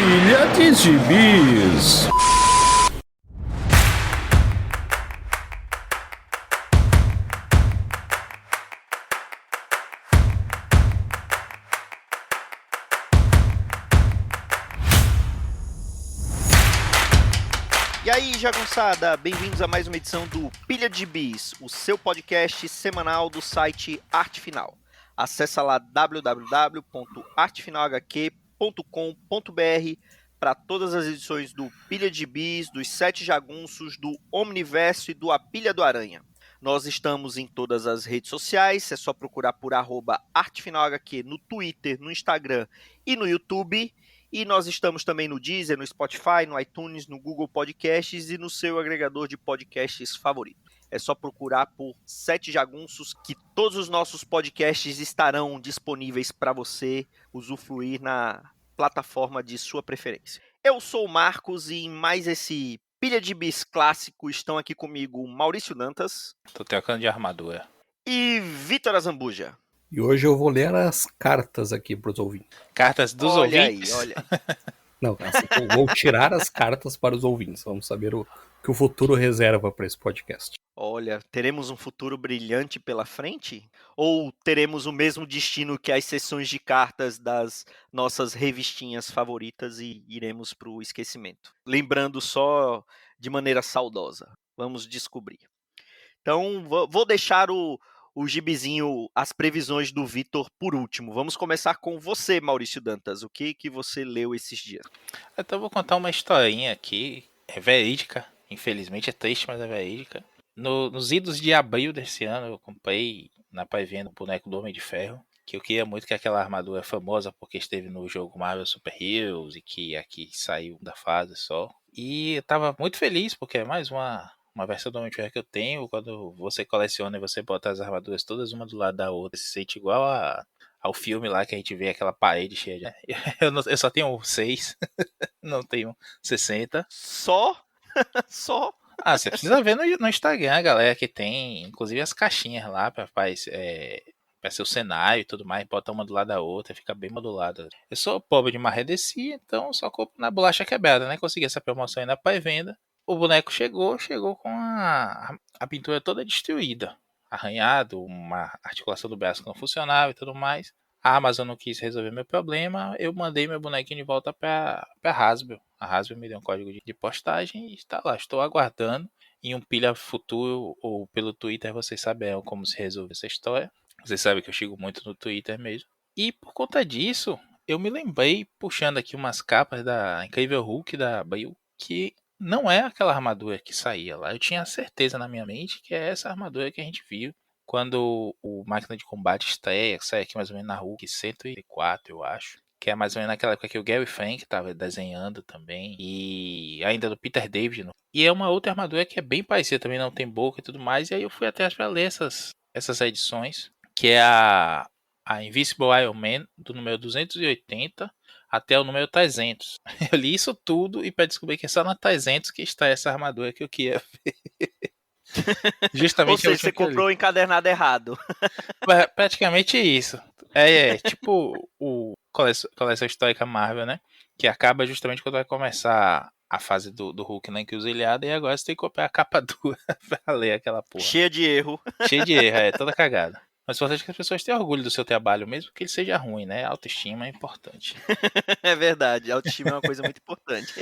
Pilha de Gibis. E aí, jagunçada, bem-vindos a mais uma edição do Pilha de Bis, o seu podcast semanal do site Arte Final. Acesse lá www.artefinalhq.com.br para todas as edições do Pilha de Bis, dos Sete Jagunços, do Omniverso e do A Pilha do Aranha. Nós estamos em todas as redes sociais, é só procurar por @artefinalhq no Twitter, no Instagram e no YouTube. E nós estamos também no Deezer, no Spotify, no iTunes, no Google Podcasts e no seu agregador de podcasts favorito. É só procurar por Sete Jagunços que todos os nossos podcasts estarão disponíveis para você usufruir na plataforma de sua preferência. Eu sou o Marcos e em mais esse Pilha de Bis clássico estão aqui comigo Maurício Dantas. Tô trocando de armadura. E Vitor Azambuja. E hoje eu vou ler as cartas aqui para os ouvintes. Cartas dos ouvintes? Olha aí. Não, eu vou tirar as cartas para os ouvintes. Vamos saber o que o futuro reserva para esse podcast. Olha, teremos um futuro brilhante pela frente? Ou teremos o mesmo destino que as sessões de cartas das nossas revistinhas favoritas e iremos para o esquecimento? Lembrando só de maneira saudosa. Vamos descobrir. Então, vou deixar o gibizinho, as previsões do Vitor por último. Vamos começar com você, Maurício Dantas. O que você leu esses dias? Então vou contar uma historinha aqui. É verídica. Infelizmente é triste, mas é verídica. Nos idos de abril desse ano, eu comprei na pré-venda o boneco do Homem de Ferro. Que eu queria muito que aquela armadura famosa, porque esteve no jogo Marvel Super Heroes e que aqui saiu da fase só. E eu tava muito feliz, porque é mais uma versão do Homem de Ferro que eu tenho. Quando você coleciona e você bota as armaduras todas uma do lado da outra, se sente igual ao filme lá que a gente vê aquela parede cheia de... Eu só tenho 6, não tenho 60. Só? Só? Ah, você precisa ver no Instagram a galera que tem, inclusive as caixinhas lá pra ser o cenário e tudo mais, bota uma do lado da outra, fica bem modulada. Eu sou pobre de marredeci, então só compro na bolacha quebrada, né? Consegui essa promoção aí na pré-venda. O boneco chegou com a pintura toda destruída, arranhado, uma articulação do braço que não funcionava e tudo mais. A Amazon não quis resolver meu problema, eu mandei meu bonequinho de volta pra Hasbro. A Hasbro me deu um código de postagem e está lá, estou aguardando. Em um pilha futuro ou pelo Twitter vocês saberão como se resolve essa história. Vocês sabem que eu chego muito no Twitter mesmo. E por conta disso, eu me lembrei, puxando aqui umas capas da Incrível Hulk da Abril, que não é aquela armadura que saía lá. Eu tinha certeza na minha mente que é essa armadura que a gente viu quando o Máquina de Combate estreia, sai aqui mais ou menos na Hulk 104, eu acho. Que é mais ou menos naquela época que o Gary Frank estava desenhando também. E ainda do Peter David. E é uma outra armadura que é bem parecida, também não tem boca e tudo mais. E aí eu fui atrás para ler essas edições. Que é a Invincible Iron Man, do número 280 até o número 300. Eu li isso tudo e para descobrir que é só na 300 que está essa armadura que eu queria ver. Justamente Ou seja, você comprou o encadernado errado. Praticamente isso. Tipo o coleção histórica Marvel, né? Que acaba justamente quando vai começar a fase do Hulk na encruzilhada e agora você tem que comprar a capa dura pra ler aquela porra. Cheia de erro. Cheia de erro, toda cagada. Mas o importante é que as pessoas tenham orgulho do seu trabalho, mesmo que ele seja ruim, né? Autoestima é importante. É verdade, autoestima é uma coisa muito importante.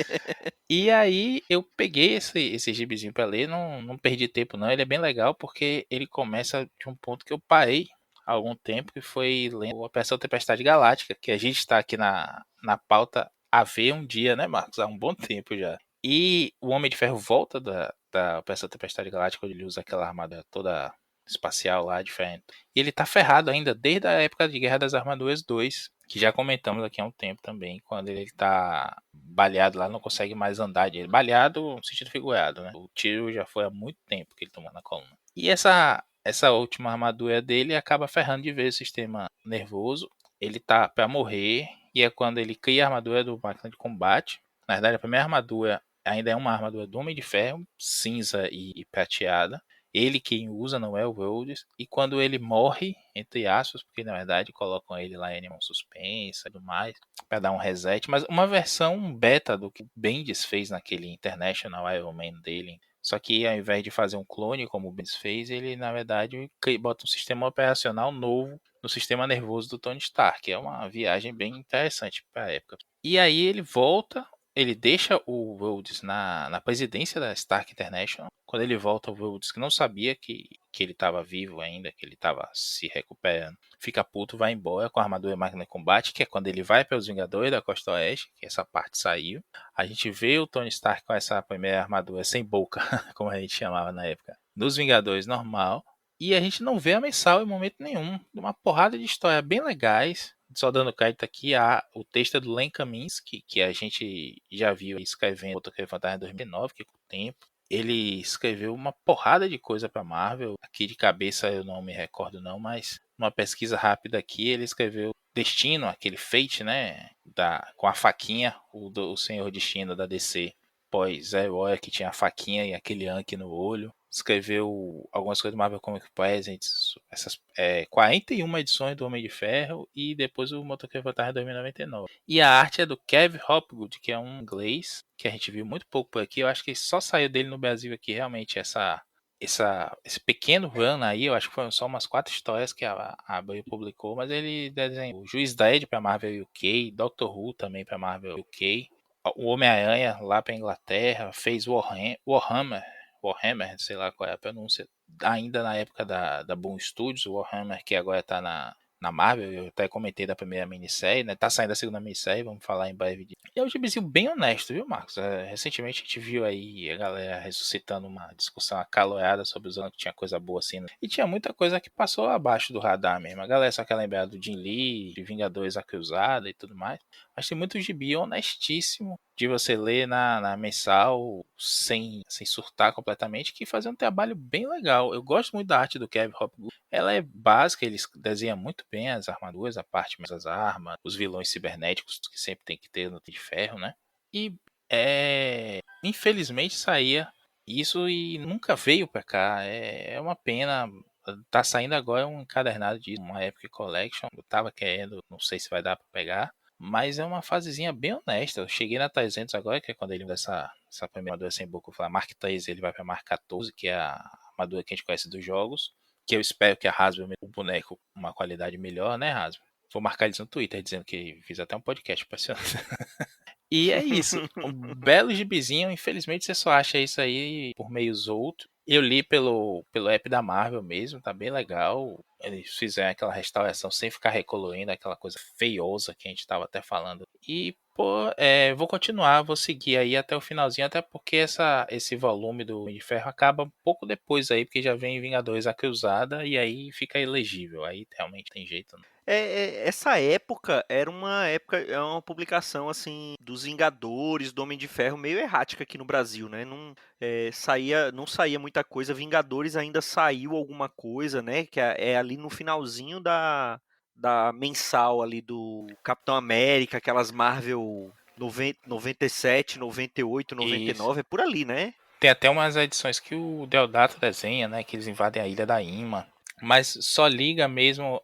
E aí eu peguei esse gibizinho pra ler, não perdi tempo não, ele é bem legal porque ele começa de um ponto que eu parei há algum tempo, que foi lendo a Operação Tempestade Galáctica, que a gente está aqui na pauta a ver um dia, né, Marcos? Há um bom tempo já. E o Homem de Ferro volta da Operação Tempestade Galáctica, onde ele usa aquela armadura toda espacial lá, diferente. E ele tá ferrado ainda desde a época de Guerra das Armaduras 2, que já comentamos aqui há um tempo também, quando ele tá baleado lá, não consegue mais andar. Ele baleado no sentido figurado, né? O tiro já foi há muito tempo que ele tomou na coluna. E essa última armadura dele acaba ferrando de vez o sistema nervoso. Ele tá pra morrer, e é quando ele cria a armadura do Máquina de Combate. Na verdade, a primeira armadura ainda é uma armadura do Homem de Ferro, cinza e prateada. ele quem usa, não é o Rhodes. E quando ele morre, entre aspas, porque na verdade colocam ele lá em animação suspensa e tudo mais, para dar um reset, mas uma versão beta do que o Bendis fez naquele International Iron Man dele. Só que ao invés de fazer um clone como o Bendis fez, ele na verdade bota um sistema operacional novo no sistema nervoso do Tony Stark. É uma viagem bem interessante para a época. E aí ele volta, ele deixa o Rhodes na presidência da Stark International. Quando ele volta, o Rhodes, que não sabia que ele estava vivo ainda, que ele estava se recuperando, fica puto, vai embora com a armadura máquina de combate, que é quando ele vai para os Vingadores da Costa Oeste, que essa parte saiu. A gente vê o Tony Stark com essa primeira armadura sem boca, como a gente chamava na época, nos Vingadores normal. E a gente não vê a mensal em momento nenhum. Uma porrada de história bem legais. Só dando crédito aqui, o texto é do Len Kaminsky, que a gente já viu escrevendo outro Fantasma em 2009, que com o tempo. Ele escreveu uma porrada de coisa para Marvel. Aqui de cabeça eu não me recordo não, mas numa pesquisa rápida aqui ele escreveu Destino, aquele Fate, né, com a faquinha, o Senhor Destino da DC, pós-Zero Hora, que tinha a faquinha e aquele Anki no olho. Escreveu algumas coisas do Marvel Comic Presents, essas 41 edições do Homem de Ferro e depois o Motoqueiro Fantasma 2099. E a arte é do Kev Hopgood, que é um inglês que a gente viu muito pouco por aqui. Eu acho que só saiu dele no Brasil aqui realmente esse pequeno run aí. Eu acho que foram só umas 4 histórias que a Abril publicou, mas ele desenhou o Juiz Dredd para Marvel UK, Doctor Who também para Marvel UK, o Homem-Aranha lá para Inglaterra, fez Warhammer, sei lá qual é a pronúncia, ainda na época da Boom Studios, o Warhammer, que agora tá na Marvel. Eu até comentei da primeira minissérie, né? Tá saindo a segunda minissérie, vamos falar em breve disso. E é um gibizinho bem honesto, viu, Marcos? Recentemente a gente viu aí a galera ressuscitando uma discussão acalorada sobre os anos que tinha coisa boa assim, né? E tinha muita coisa que passou abaixo do radar mesmo. A galera só quer lembrar do Jim Lee, de Vingadores A Cruzada e tudo mais. Mas tem muito gibi honestíssimo de você ler na mensal sem surtar completamente, que fazia um trabalho bem legal. Eu gosto muito da arte do Kevin Hopgood. Ela é básica, ele desenha muito bem as armaduras, a parte mais das armas, os vilões cibernéticos que sempre tem que ter no de ferro, né? E infelizmente saía isso e nunca veio pra cá. É uma pena. Tá saindo agora um encadernado disso, uma Epic Collection. Eu tava querendo, não sei se vai dar pra pegar. Mas é uma fasezinha bem honesta. Eu cheguei na 300 agora, que é quando ele muda essa primeira armadura sem boca. Eu falei, Mark 3, ele vai pra Mark 14, que é a armadura que a gente conhece dos jogos. Que eu espero que a Hasbro, o boneco, uma qualidade melhor, né, Hasbro? Vou marcar eles no Twitter, dizendo que fiz até um podcast pra senhora. E é isso. Um belo gibizinho. Infelizmente você só acha isso aí por meios outros. Eu li pelo app da Marvel mesmo, tá bem legal. Eles fizeram aquela restauração sem ficar recolorindo, aquela coisa feiosa que a gente tava até falando. E, pô, vou continuar, vou seguir aí até o finalzinho, até porque esse volume do Homem de Ferro acaba um pouco depois aí, porque já vem Vingadores A Cruzada e aí fica elegível. Aí realmente tem jeito, né? Essa época era uma época, é uma publicação assim dos Vingadores, do Homem de Ferro, meio errática aqui no Brasil, né? Não saía muita coisa. Vingadores ainda saiu alguma coisa, né? Que é ali no finalzinho da mensal ali do Capitão América, aquelas Marvel 97, 98, Isso. 99, é por ali, né? Tem até umas edições que o Deodato desenha, né? Que eles invadem a ilha da Ima. Mas só liga mesmo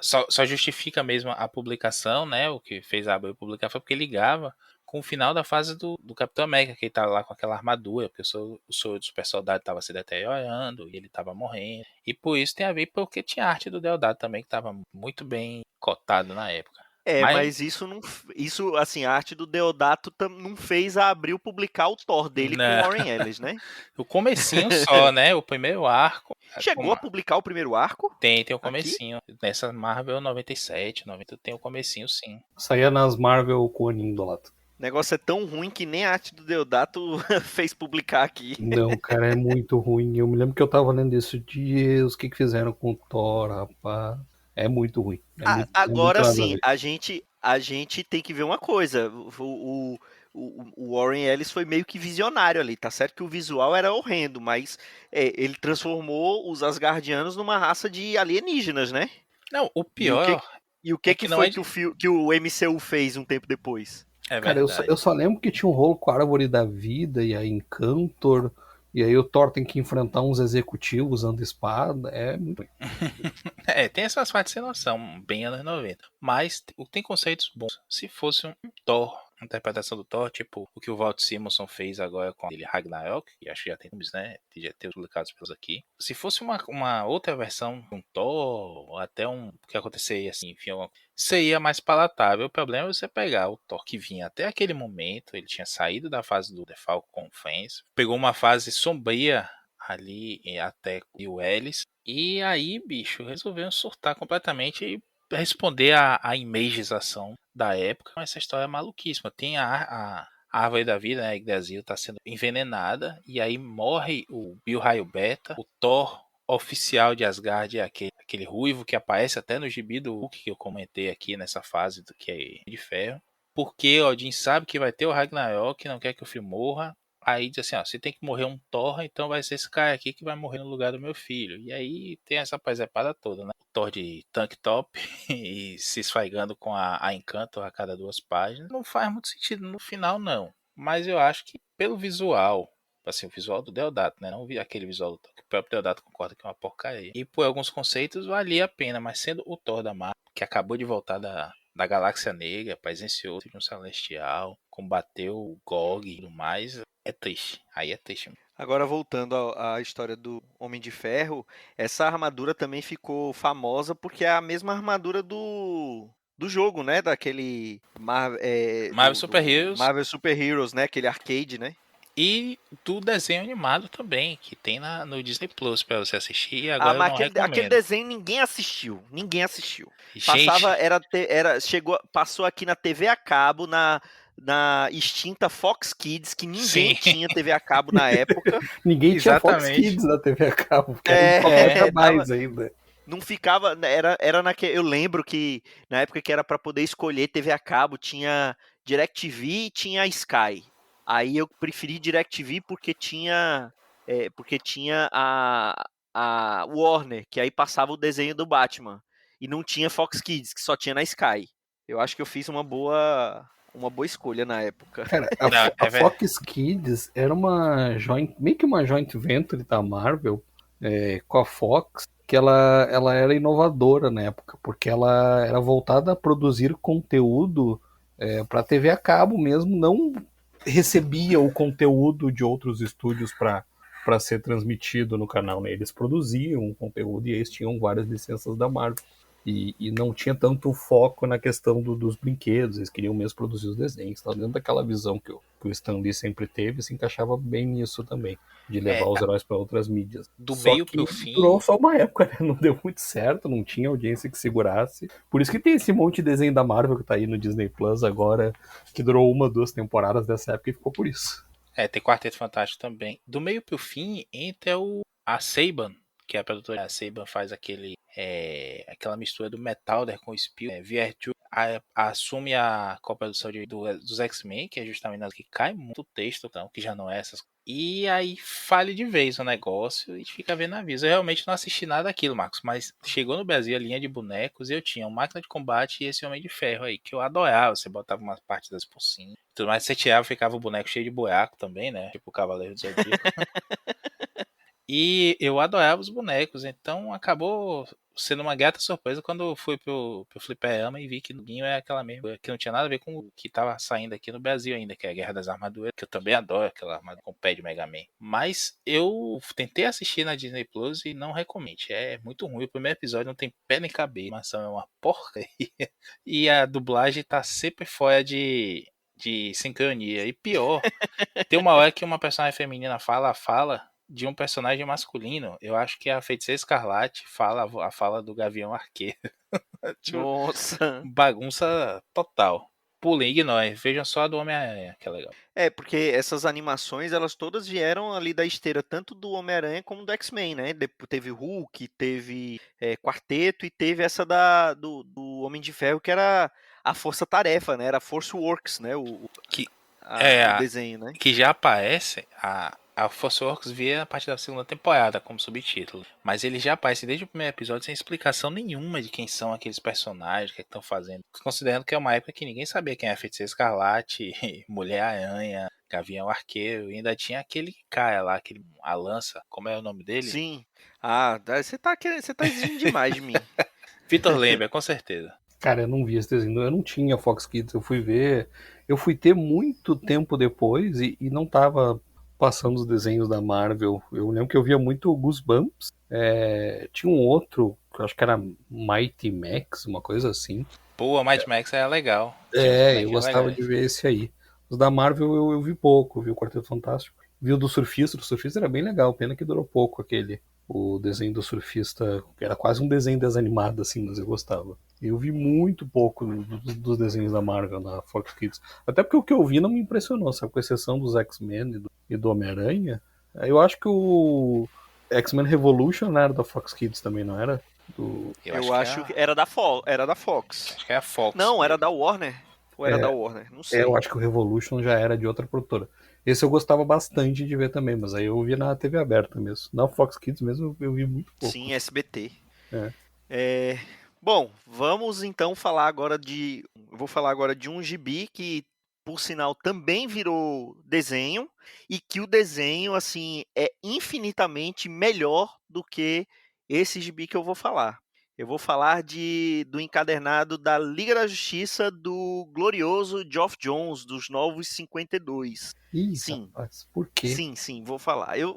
só justifica mesmo a publicação, né? O que fez a Abril publicar foi porque ligava com o final da fase do Capitão América, que ele tava lá com aquela armadura, porque o soro do super soldado tava se deteriorando e ele tava morrendo. E por isso tem a ver porque tinha arte do Deodato também, que tava muito bem cotado na época. Mas Mas isso não. Isso, assim, a arte do Deodato não fez a Abril publicar o Thor dele com o né, Warren Ellis, né? o comecinho só, né? O primeiro arco. Chegou a publicar o primeiro arco? Tem o Aqui? comecinho. Nessa Marvel 97, 90 tem o comecinho sim. Saía nas Marvel com o Aninho do lado. O negócio é tão ruim que nem a arte do Deodato fez publicar aqui. Não, cara, é muito ruim. Eu me lembro que eu tava lendo esses dias, o que fizeram com o Thor, rapaz. É muito ruim. Agora nada a sim, ver. a gente tem que ver uma coisa. O Warren Ellis foi meio que visionário ali, tá certo que o visual era horrendo, mas ele transformou os Asgardianos numa raça de alienígenas, né? Não, o E o que, pior e o que, é que que não foi é. que o MCU fez um tempo depois? É Cara, verdade. eu só lembro que tinha um rolo com a Árvore da Vida e a Encantor. E aí o Thor tem que enfrentar uns executivos usando espada. É muito. Tem essas partes sem noção, bem anos 90. Mas tem conceitos bons. Se fosse um Thor, uma interpretação do Thor, tipo o que o Walt Simonson fez agora com ele Ragnarok, que acho que já tem filmes, né? Já tem publicados pelos aqui. Se fosse uma outra versão de um Thor, ou até um que aconteceria assim, enfim, seria mais palatável. O problema é você pegar o Thor que vinha até aquele momento, ele tinha saído da fase do The Falcon Fans, pegou uma fase sombria ali até o Ellis. E aí, bicho, resolveram surtar completamente e responder à imagização da época com essa história maluquíssima. Tem a árvore da vida, né? A Yggdrasil tá sendo envenenada e aí morre o Bill Raio Beta, o Thor oficial de Asgard, aquele ruivo que aparece até no gibi do Hulk que eu comentei aqui nessa fase do que é de ferro. Porque Odin sabe que vai ter o Ragnarok, não quer que o filho morra. Aí diz assim, ó, se tem que morrer um Thor, então vai ser esse cara aqui que vai morrer no lugar do meu filho. E aí tem essa presepada toda, né? O Thor de tank top e se esfregando com a Encanto a cada 2 páginas. Não faz muito sentido no final, não. Mas eu acho que pelo visual, assim, o visual do Deodato, né? Não vi aquele visual do Thor, que o próprio Deodato concorda que é uma porcaria. E por alguns conceitos valia a pena, mas sendo o Thor da Marvel, que acabou de voltar da Galáxia Negra, presenciou de um celestial, combateu o Gog e tudo mais, é triste. Aí é triste. Agora, voltando à história do Homem de Ferro, essa armadura também ficou famosa porque é a mesma armadura do jogo, né? Daquele Marvel Super Heroes Marvel Super Heroes, né? Aquele arcade, né? e do desenho animado também, que tem no Disney Plus pra você assistir, e Ah, agora eu mas não aquele recomendo. desenho ninguém assistiu. Ninguém assistiu. Gente, Passava, passou aqui na TV a cabo, na extinta Fox Kids, que ninguém sim, tinha TV a cabo na época. Ninguém tinha Fox exatamente. Kids na TV a cabo, porque era um pacote É, a mais ainda. Não ficava, era naquele, eu lembro que na época que era para poder escolher TV a cabo, tinha DirecTV e tinha Sky. Aí eu preferi DirecTV porque tinha a Warner, que aí passava o desenho do Batman. E não tinha Fox Kids, que só tinha na Sky. Eu acho que eu fiz uma boa escolha na época. Cara, não, a Fox Kids era meio que uma joint venture da Marvel com a Fox, que ela era inovadora na época, porque ela era voltada a produzir conteúdo para TV a cabo mesmo, não recebia o conteúdo de outros estúdios para ser transmitido no canal, né? Eles produziam o conteúdo e eles tinham várias licenças da Marvel. E não tinha tanto foco na questão dos brinquedos, eles queriam mesmo produzir os desenhos. Tá? Dentro daquela visão que o Stan Lee sempre teve, se encaixava bem nisso também, de levar os heróis para outras mídias. do Só meio que pro durou fim, só uma época, né? Não deu muito certo, não tinha audiência que segurasse. Por isso que tem esse monte de desenho da Marvel que tá aí no Disney Plus agora, que durou 1, 2 temporadas dessa época e ficou por isso. tem Quarteto Fantástico também. Do meio pro fim, entra a Saban, que é a produtora. A Saban faz aquela mistura do Metalder com o Spiel. VR2 assume a coprodução dos X-Men, que é justamente que cai muito texto, então, que já não é essas. E aí fale de vez o negócio e fica vendo aviso. Eu realmente não assisti nada daquilo, Marcos, mas chegou no Brasil a linha de bonecos e eu tinha uma máquina de combate e esse Homem de Ferro aí, que eu adorava. Você botava umas partidas por cima. Tudo mais, você tirava, ficava o boneco cheio de buraco também, né? Tipo o Cavaleiro do Zodíaco. E eu adorava os bonecos, então acabou sendo uma grata surpresa quando eu fui pro Fliperama e vi que o Guinho é aquela mesma, que não tinha nada a ver com o que tava saindo aqui no Brasil ainda, que é a Guerra das Armaduras, que eu também adoro aquela armadura com o pé de Mega Man. Mas eu tentei assistir na Disney Plus e não recomendo, é muito ruim. O primeiro episódio não tem pé nem cabeça, a animação é uma porcaria e a dublagem tá sempre fora de sincronia. E pior, tem uma hora que uma personagem feminina fala de um personagem masculino. Eu acho que a Feiticeira Escarlate fala a fala do Gavião Arqueiro. Tipo, Nossa. bagunça total. Pulem, ignorem. Vejam só a do Homem-Aranha, que é legal. Porque essas animações, elas todas vieram ali da esteira tanto do Homem-Aranha como do X-Men, né? Depois teve Hulk, teve Quarteto e teve essa do Homem de Ferro, que era a Força Tarefa, né? Era Force Works, né? Que, O é, desenho, né? que já aparece, a Force Works via a partir da segunda temporada como subtítulo. Mas ele já aparece desde o primeiro episódio sem explicação nenhuma de quem são aqueles personagens, o que estão fazendo. Considerando que é uma época que ninguém sabia quem é a Feiticeira Escarlate, Mulher-Aranha, Gavião Arqueiro, e ainda tinha aquele cara lá, a lança, como é o nome dele? Sim. Ah, você tá exigindo demais de mim. Vitor lembra, com certeza. Cara, eu não vi esse desenho, eu não tinha Fox Kids, eu fui ver, eu fui ter muito tempo depois e não tava passando os desenhos da Marvel. Eu lembro que eu via muito Goosebumps, tinha um outro, que eu acho que era Mighty Max, uma coisa assim. Pô, a Mighty Max era legal. Tinha uns Eu bonequinhos gostava de legais. ver esse aí. Os da Marvel eu vi pouco, vi o Quarteto Fantástico. Vi o do Surfista era bem legal, pena que durou pouco aquele. O desenho do surfista, que era quase um desenho desanimado, assim, mas eu gostava. Eu vi muito pouco dos desenhos da Marvel na Fox Kids. Até porque o que eu vi não me impressionou, sabe? Com exceção dos X-Men e do Homem-Aranha. Eu acho que o X-Men Revolution era da Fox Kids também, não era? Do... Eu Eu acho que acho que era da Fox. acho que é a Fox Não, era mesmo. da Warner. Ou era da Warner? Não Eu sei. acho que o Revolution já era de outra produtora. Esse eu gostava bastante de ver também, mas aí eu via na TV aberta mesmo. Na Fox Kids mesmo eu vi muito pouco. Sim, SBT. É. É, bom, vamos então falar agora de. Eu vou falar agora de um gibi que, por sinal, também virou desenho e que o desenho, assim, é infinitamente melhor do que esse gibi que eu vou falar. Eu vou falar do encadernado da Liga da Justiça do glorioso Geoff Johns, dos Novos 52. Ih, Sim, rapaz, por quê? sim, vou falar. Eu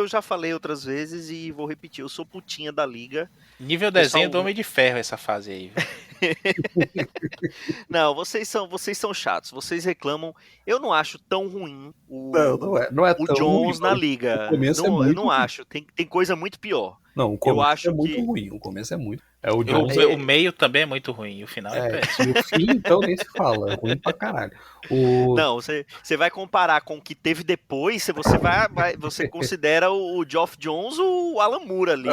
já falei outras vezes e vou repetir. Eu sou putinha da Liga. Nível desenho do Pessoal, Homem de Ferro essa fase aí, viu? não, vocês são chatos. Vocês reclamam. Eu não acho tão ruim Não, não é o tão ruim, Jones mas na o Liga. começo é Não, eu muito não ruim. acho. Tem coisa muito pior. Não, o Eu começo é acho muito que ruim. O começo é muito. É o O, Jones. o é, meio também é muito ruim, e o final é péssimo. E o fim, então, nem se fala. É ruim pra caralho. O, não, você vai comparar com o que teve depois, você considera o Geoff Jones o Alan Moore ali,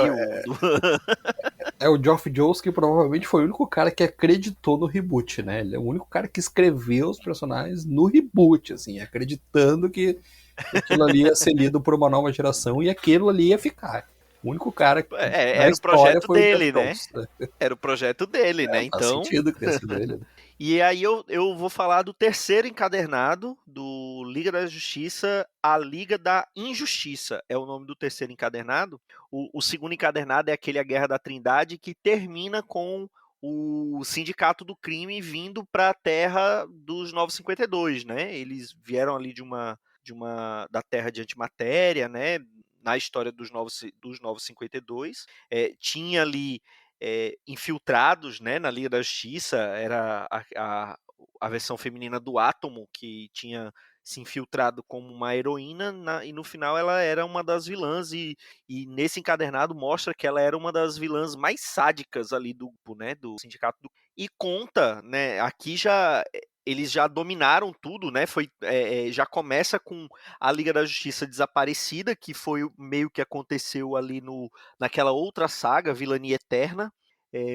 É o Geoff Johns que provavelmente foi o único cara que acreditou no reboot, né? Ele é o único cara que escreveu os personagens no reboot, assim, acreditando que aquilo ali ia ser lido por uma nova geração e aquilo ali ia ficar. O único cara na era o história projeto foi o Geoff dele, né? Johns. Era o projeto dele, né? Faz Então, sentido que tenha sido ele, né? e aí eu vou falar do terceiro encadernado do Liga da Justiça, a Liga da Injustiça é o nome do terceiro encadernado. O segundo encadernado é aquele A Guerra da Trindade, que termina com o Sindicato do Crime vindo para a Terra dos 952, né? Eles vieram ali da Terra de Antimatéria, né? Na história dos 952. Tinha ali infiltrados, né, na Liga da Justiça, era a versão feminina do Átomo, que tinha se infiltrado como uma heroína, e no final ela era uma das vilãs, e nesse encadernado mostra que ela era uma das vilãs mais sádicas ali do grupo, né, do sindicato. E conta, né, aqui já eles já dominaram tudo, né? Já começa com a Liga da Justiça desaparecida, que foi meio que aconteceu ali naquela outra saga, Vilania Eterna.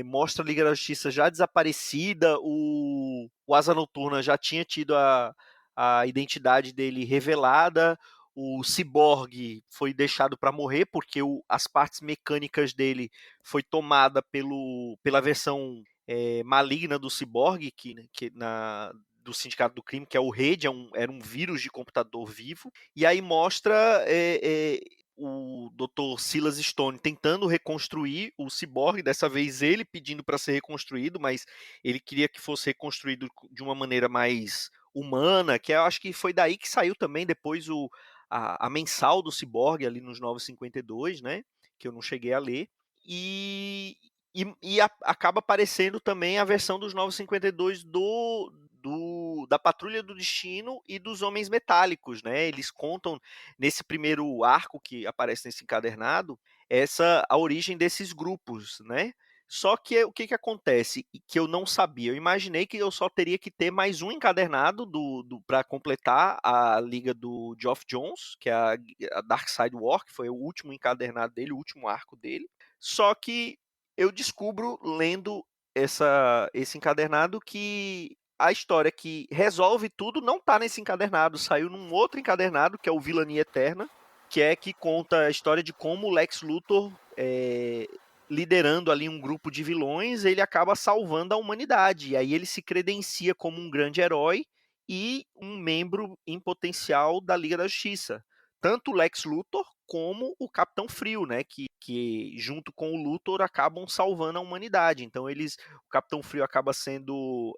Mostra a Liga da Justiça já desaparecida, o Asa Noturna já tinha tido a identidade dele revelada, o Cyborg foi deixado para morrer porque as partes mecânicas dele foi tomada pela versão maligna do Cyborg, do Sindicato do Crime, que é o Rede, era um vírus de computador vivo, e aí mostra o Dr. Silas Stone tentando reconstruir o Cyborg, dessa vez ele pedindo para ser reconstruído, mas ele queria que fosse reconstruído de uma maneira mais humana, que eu acho que foi daí que saiu também depois a mensal do Cyborg ali nos 952, né? Que eu não cheguei a ler. Acaba aparecendo também a versão dos 952 da Patrulha do Destino e dos Homens Metálicos, né? Eles contam nesse primeiro arco que aparece nesse encadernado a origem desses grupos, né? Só que o que acontece que eu não sabia? Eu imaginei que eu só teria que ter mais um encadernado para completar a liga do Geoff Johns, que é a Dark Side War, que foi o último encadernado dele, o último arco dele. Só que eu descubro, lendo esse encadernado, que a história que resolve tudo não está nesse encadernado, saiu num outro encadernado, que é o Vilania Eterna, que conta a história de como o Lex Luthor, liderando ali um grupo de vilões, ele acaba salvando a humanidade, e aí ele se credencia como um grande herói, e um membro em potencial da Liga da Justiça. Tanto o Lex Luthor como o Capitão Frio, né? Que junto com o Luthor acabam salvando a humanidade. Então o Capitão Frio acaba sendo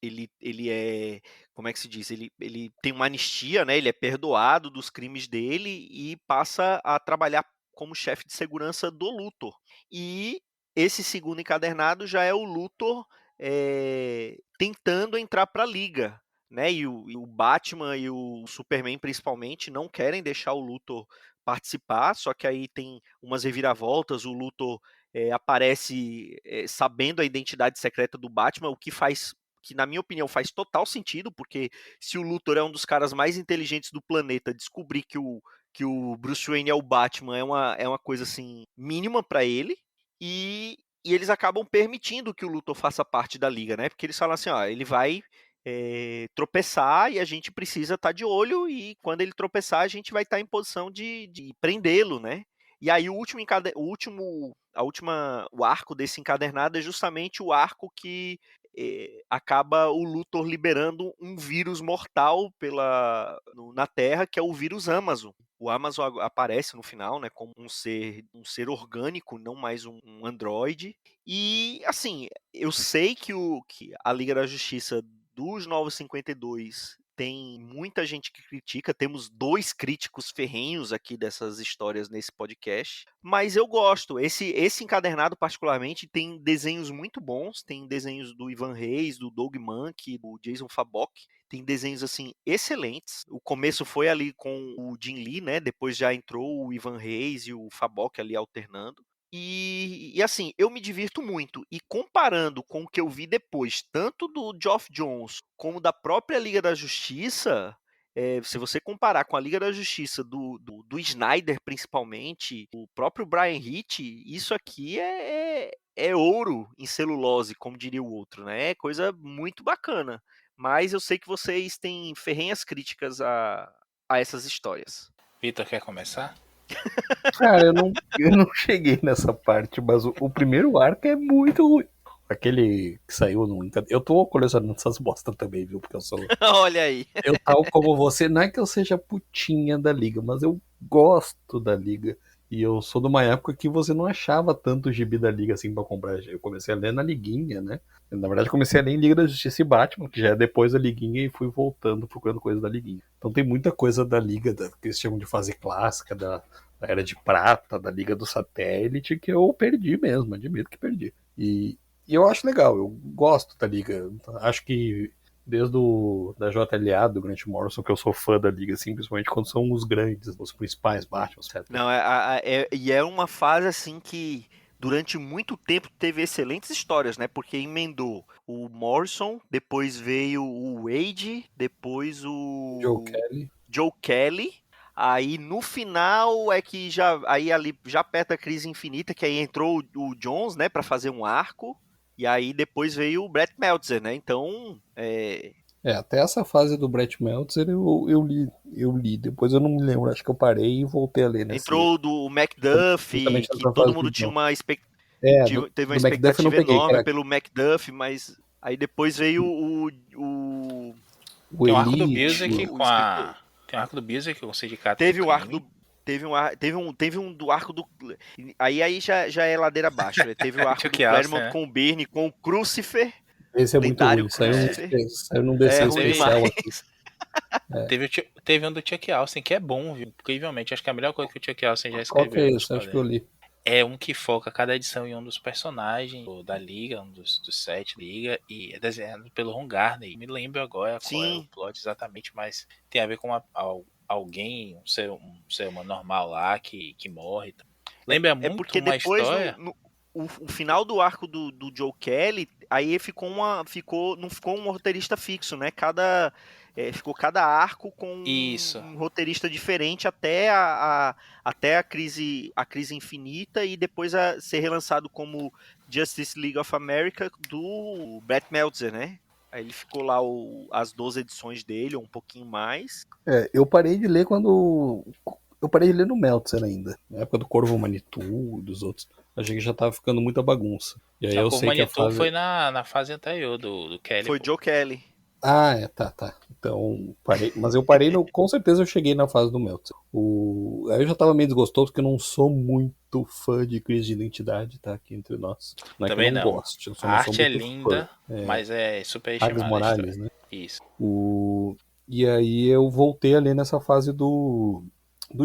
ele é, como é que se diz? Ele tem uma anistia, né? Ele é perdoado dos crimes dele e passa a trabalhar como chefe de segurança do Luthor. E esse segundo encadernado já é o Luthor tentando entrar para a Liga, né? E o Batman e o Superman, principalmente, não querem deixar o Luthor participar, só que aí tem umas reviravoltas, o Luthor aparece sabendo a identidade secreta do Batman, o que na minha opinião faz total sentido, porque se o Luthor é um dos caras mais inteligentes do planeta, descobrir que o Bruce Wayne é o Batman é uma coisa assim mínima para ele, e eles acabam permitindo que o Luthor faça parte da liga, né? Porque eles falam assim, ó, ele vai tropeçar e a gente precisa estar de olho, e quando ele tropeçar a gente vai estar em posição de prendê-lo, né? E aí o arco desse encadernado é justamente o arco que acaba o Luthor liberando um vírus mortal na Terra, que é o vírus Amazon. O Amazon aparece no final, né, como um ser orgânico, não mais um androide. E assim, eu sei que a Liga da Justiça dos Novos 52 tem muita gente que critica, temos 2 críticos ferrenhos aqui dessas histórias nesse podcast, mas eu gosto. Esse encadernado particularmente tem desenhos muito bons, tem desenhos do Ivan Reis, do Doug Mankey, do Jason Fabok, tem desenhos assim excelentes. O começo foi ali com o Jim Lee, né? Depois já entrou o Ivan Reis e o Fabok ali alternando. E assim, eu me divirto muito. E comparando com o que eu vi depois, tanto do Geoff Johns como da própria Liga da Justiça, se você comparar com a Liga da Justiça do Snyder, principalmente, o próprio Brian Hitch, isso aqui é ouro em celulose, como diria o outro, né? É coisa muito bacana. Mas eu sei que vocês têm ferrenhas críticas a essas histórias. Vitor, quer começar? Cara, eu não cheguei nessa parte, mas o primeiro arco é muito ruim. Aquele que saiu no. Eu tô colecionando essas bosta também, viu? Porque eu sou. Olha aí. Eu, tal como você, não é que eu seja putinha da liga, mas eu gosto da liga. E eu sou de uma época que você não achava tanto gibi da liga assim pra comprar. Eu comecei a ler na liguinha, né? Na verdade, eu comecei a ler em Liga da Justiça e Batman, que já é depois da liguinha, e fui voltando procurando coisa da liguinha. Então tem muita coisa da liga, que eles chamam de fase clássica, da Era de Prata, da Liga do Satélite, que eu perdi mesmo, admito que perdi. E eu acho legal, eu gosto da liga. Acho que desde da JLA, do Grant Morrison, que eu sou fã da liga, assim, principalmente quando são os grandes, os principais Batman, etc. Não, e é uma fase assim que durante muito tempo teve excelentes histórias, né? Porque emendou o Morrison, depois veio o Wade, depois Joe o Kelly. Joe Kelly. Aí no final é que já aí ali já perto da Crise Infinita, que aí entrou o Jones, né, para fazer um arco. E aí depois veio o Brett Meltzer, né? Então, Até essa fase do Brett Meltzer eu li. Depois eu não me lembro, acho que eu parei e voltei a ler entrou o Macduff, justamente que nessa todo fase do mundo tinha John. uma teve uma Do Macduff eu não expectativa peguei, que enorme era pelo Macduff, mas aí depois veio o Tem um arco do Elite. Busiek o escritor. Tem um arco do Busiek com o Sindicato do Teve o arco Crime. do teve um do arco do aí já é ladeira abaixo. Teve o arco do Chuck Austin, Claremont né? com o Byrne, com o Crucifer, Esse é muito lendário ruim, Crucifer. saiu num É DC ruim especial demais. aqui. Teve um do Chuck Austin que é bom, viu? Incrivelmente. Acho que é a melhor coisa que o Chuck Austin já Qual que escreveu é nos esse? Acho que eu quadrinhos. li. É um que foca cada edição em um dos personagens da Liga, um dos 7 Liga, e é desenhado pelo Ron Garney. Me lembro agora qual é o Sim. plot exatamente, mas tem a ver com alguém, um ser humano normal lá que morre. Lembra É muito porque uma depois história. o final do arco do Joe Kelly, aí não ficou um roteirista fixo, né? Ficou cada arco com Isso. um roteirista diferente até a crise infinita, e depois ser relançado como Justice League of America do Brett Meltzer, né? Aí ele ficou lá as 12 edições dele, ou um pouquinho mais. Eu parei de ler quando. Eu parei de ler no Meltzer ainda. Na época do Corvo Manitou e dos outros. Achei que já tava ficando muita bagunça. E aí Não, eu o sei que a Manitou fase. foi na fase anterior do Kelly. Foi Pô. Joe Kelly. Tá. Então, parei. Mas eu parei no. Com certeza eu cheguei na fase do Meltzer. Aí eu já tava meio desgostoso porque eu não sou muito fã de crise de identidade, tá? Aqui entre nós. Não é que eu Também não não. goste, eu só A não sou arte é muito fã. linda, mas é super Agnes estimada a Morales, história. né? Isso. E aí eu voltei ali nessa fase do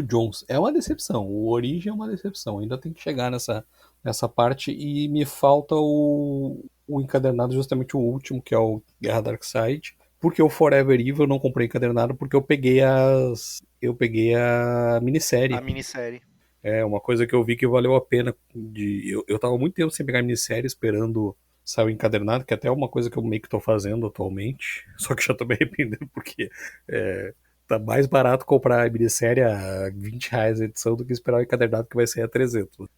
Jones. É uma decepção. O Origem é uma decepção. Ainda tem que chegar nessa parte e me falta o encadernado, justamente o último, que é o Guerra Darkseid. Porque o Forever Evil eu não comprei encadernado porque eu peguei a A minissérie. minissérie. É uma coisa que eu vi que valeu a pena. Eu tava muito tempo sem pegar minissérie esperando sair o encadernado, que até é uma coisa que eu meio que tô fazendo atualmente. Só que já tô me arrependendo porque tá mais barato comprar a minissérie a R$ 20 a edição do que esperar o encadernado que vai sair a 300.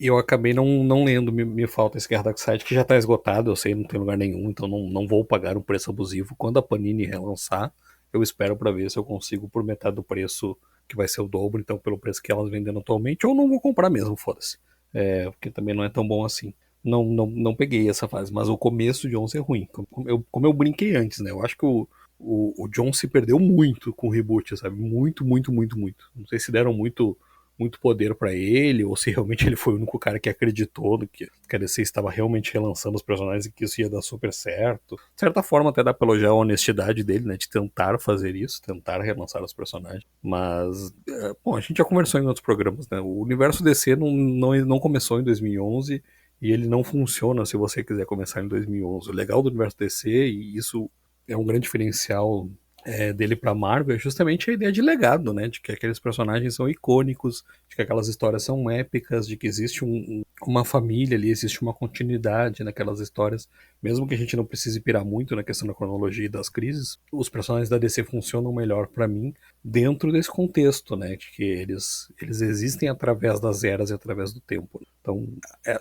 E eu acabei não lendo, me falta esse Guerra Dark Side que já tá esgotado, eu sei, não tem lugar nenhum, então não vou pagar um preço abusivo. Quando a Panini relançar, eu espero para ver se eu consigo por metade do preço, que vai ser o dobro, então pelo preço que elas vendendo atualmente, ou não vou comprar mesmo, foda-se. Porque também não é tão bom assim. Não peguei essa fase, mas o começo de 11 é ruim. Como eu brinquei antes, né? Eu acho que o John se perdeu muito com o reboot, sabe? Muito, muito, muito, muito. Não sei se deram muito poder pra ele, ou se realmente ele foi o único cara que acreditou no que a DC estava realmente relançando os personagens e que isso ia dar super certo. De certa forma, até dá pra elogiar a honestidade dele, né? De tentar fazer isso, tentar relançar os personagens. Mas, bom, a gente já conversou em outros programas, né? O universo DC não começou em 2011 e ele não funciona se você quiser começar em 2011. O legal do universo DC, e isso é um grande diferencial dele pra Marvel, é justamente a ideia de legado, né? De que aqueles personagens são icônicos, de que aquelas histórias são épicas, de que existe uma família ali, existe uma continuidade naquelas histórias. Mesmo que a gente não precise pirar muito na questão da cronologia e das crises, os personagens da DC funcionam melhor pra mim dentro desse contexto, né? De que eles existem através das eras e através do tempo. Então,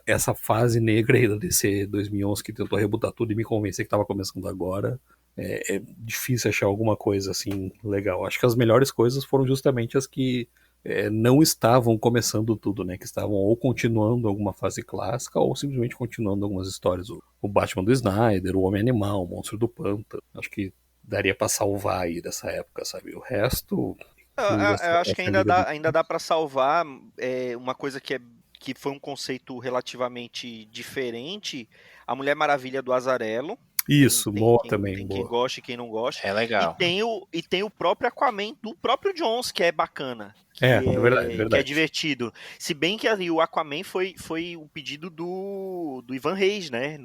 essa fase negra aí da DC 2011 que tentou rebutar tudo e me convencer que estava começando agora, é difícil achar alguma coisa assim legal. Acho que as melhores coisas foram justamente as que não estavam começando tudo, né? Que estavam ou continuando alguma fase clássica ou simplesmente continuando algumas histórias. O Batman do Snyder, o Homem-Animal, o Monstro do Pântano. Acho que daria pra salvar aí dessa época, sabe? O resto, Eu, incluindo eu acho que essa Liga do... ainda dá para salvar uma coisa que foi um conceito relativamente diferente. A Mulher Maravilha do Azarello. Isso, boa também, Tem quem boa. gosta e quem não gosta. É legal. E tem o próprio Aquaman do próprio Jones, que é bacana. É verdade, Que é verdade. divertido. Se bem que ali o Aquaman foi um pedido do Ivan Reis, né?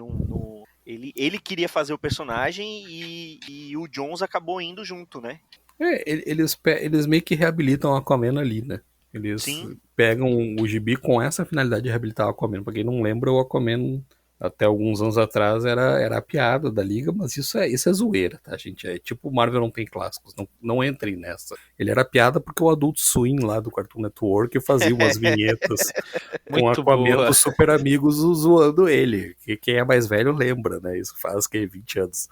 Ele queria fazer o personagem e o Jones acabou indo junto, né? Eles meio que reabilitam o Aquaman ali, né? Eles Sim. pegam o gibi com essa finalidade de reabilitar o Aquaman. Pra quem não lembra, o Aquaman, até alguns anos atrás, era a piada da liga, mas isso é zoeira, tá, gente? É tipo Marvel não tem clássicos, não entrem nessa. Ele era piada porque o Adult Swim lá do Cartoon Network fazia umas vinhetas com o Muito Aquaman boa. dos Super Amigos zoando ele. Quem é mais velho lembra, né? Isso faz que 20 anos.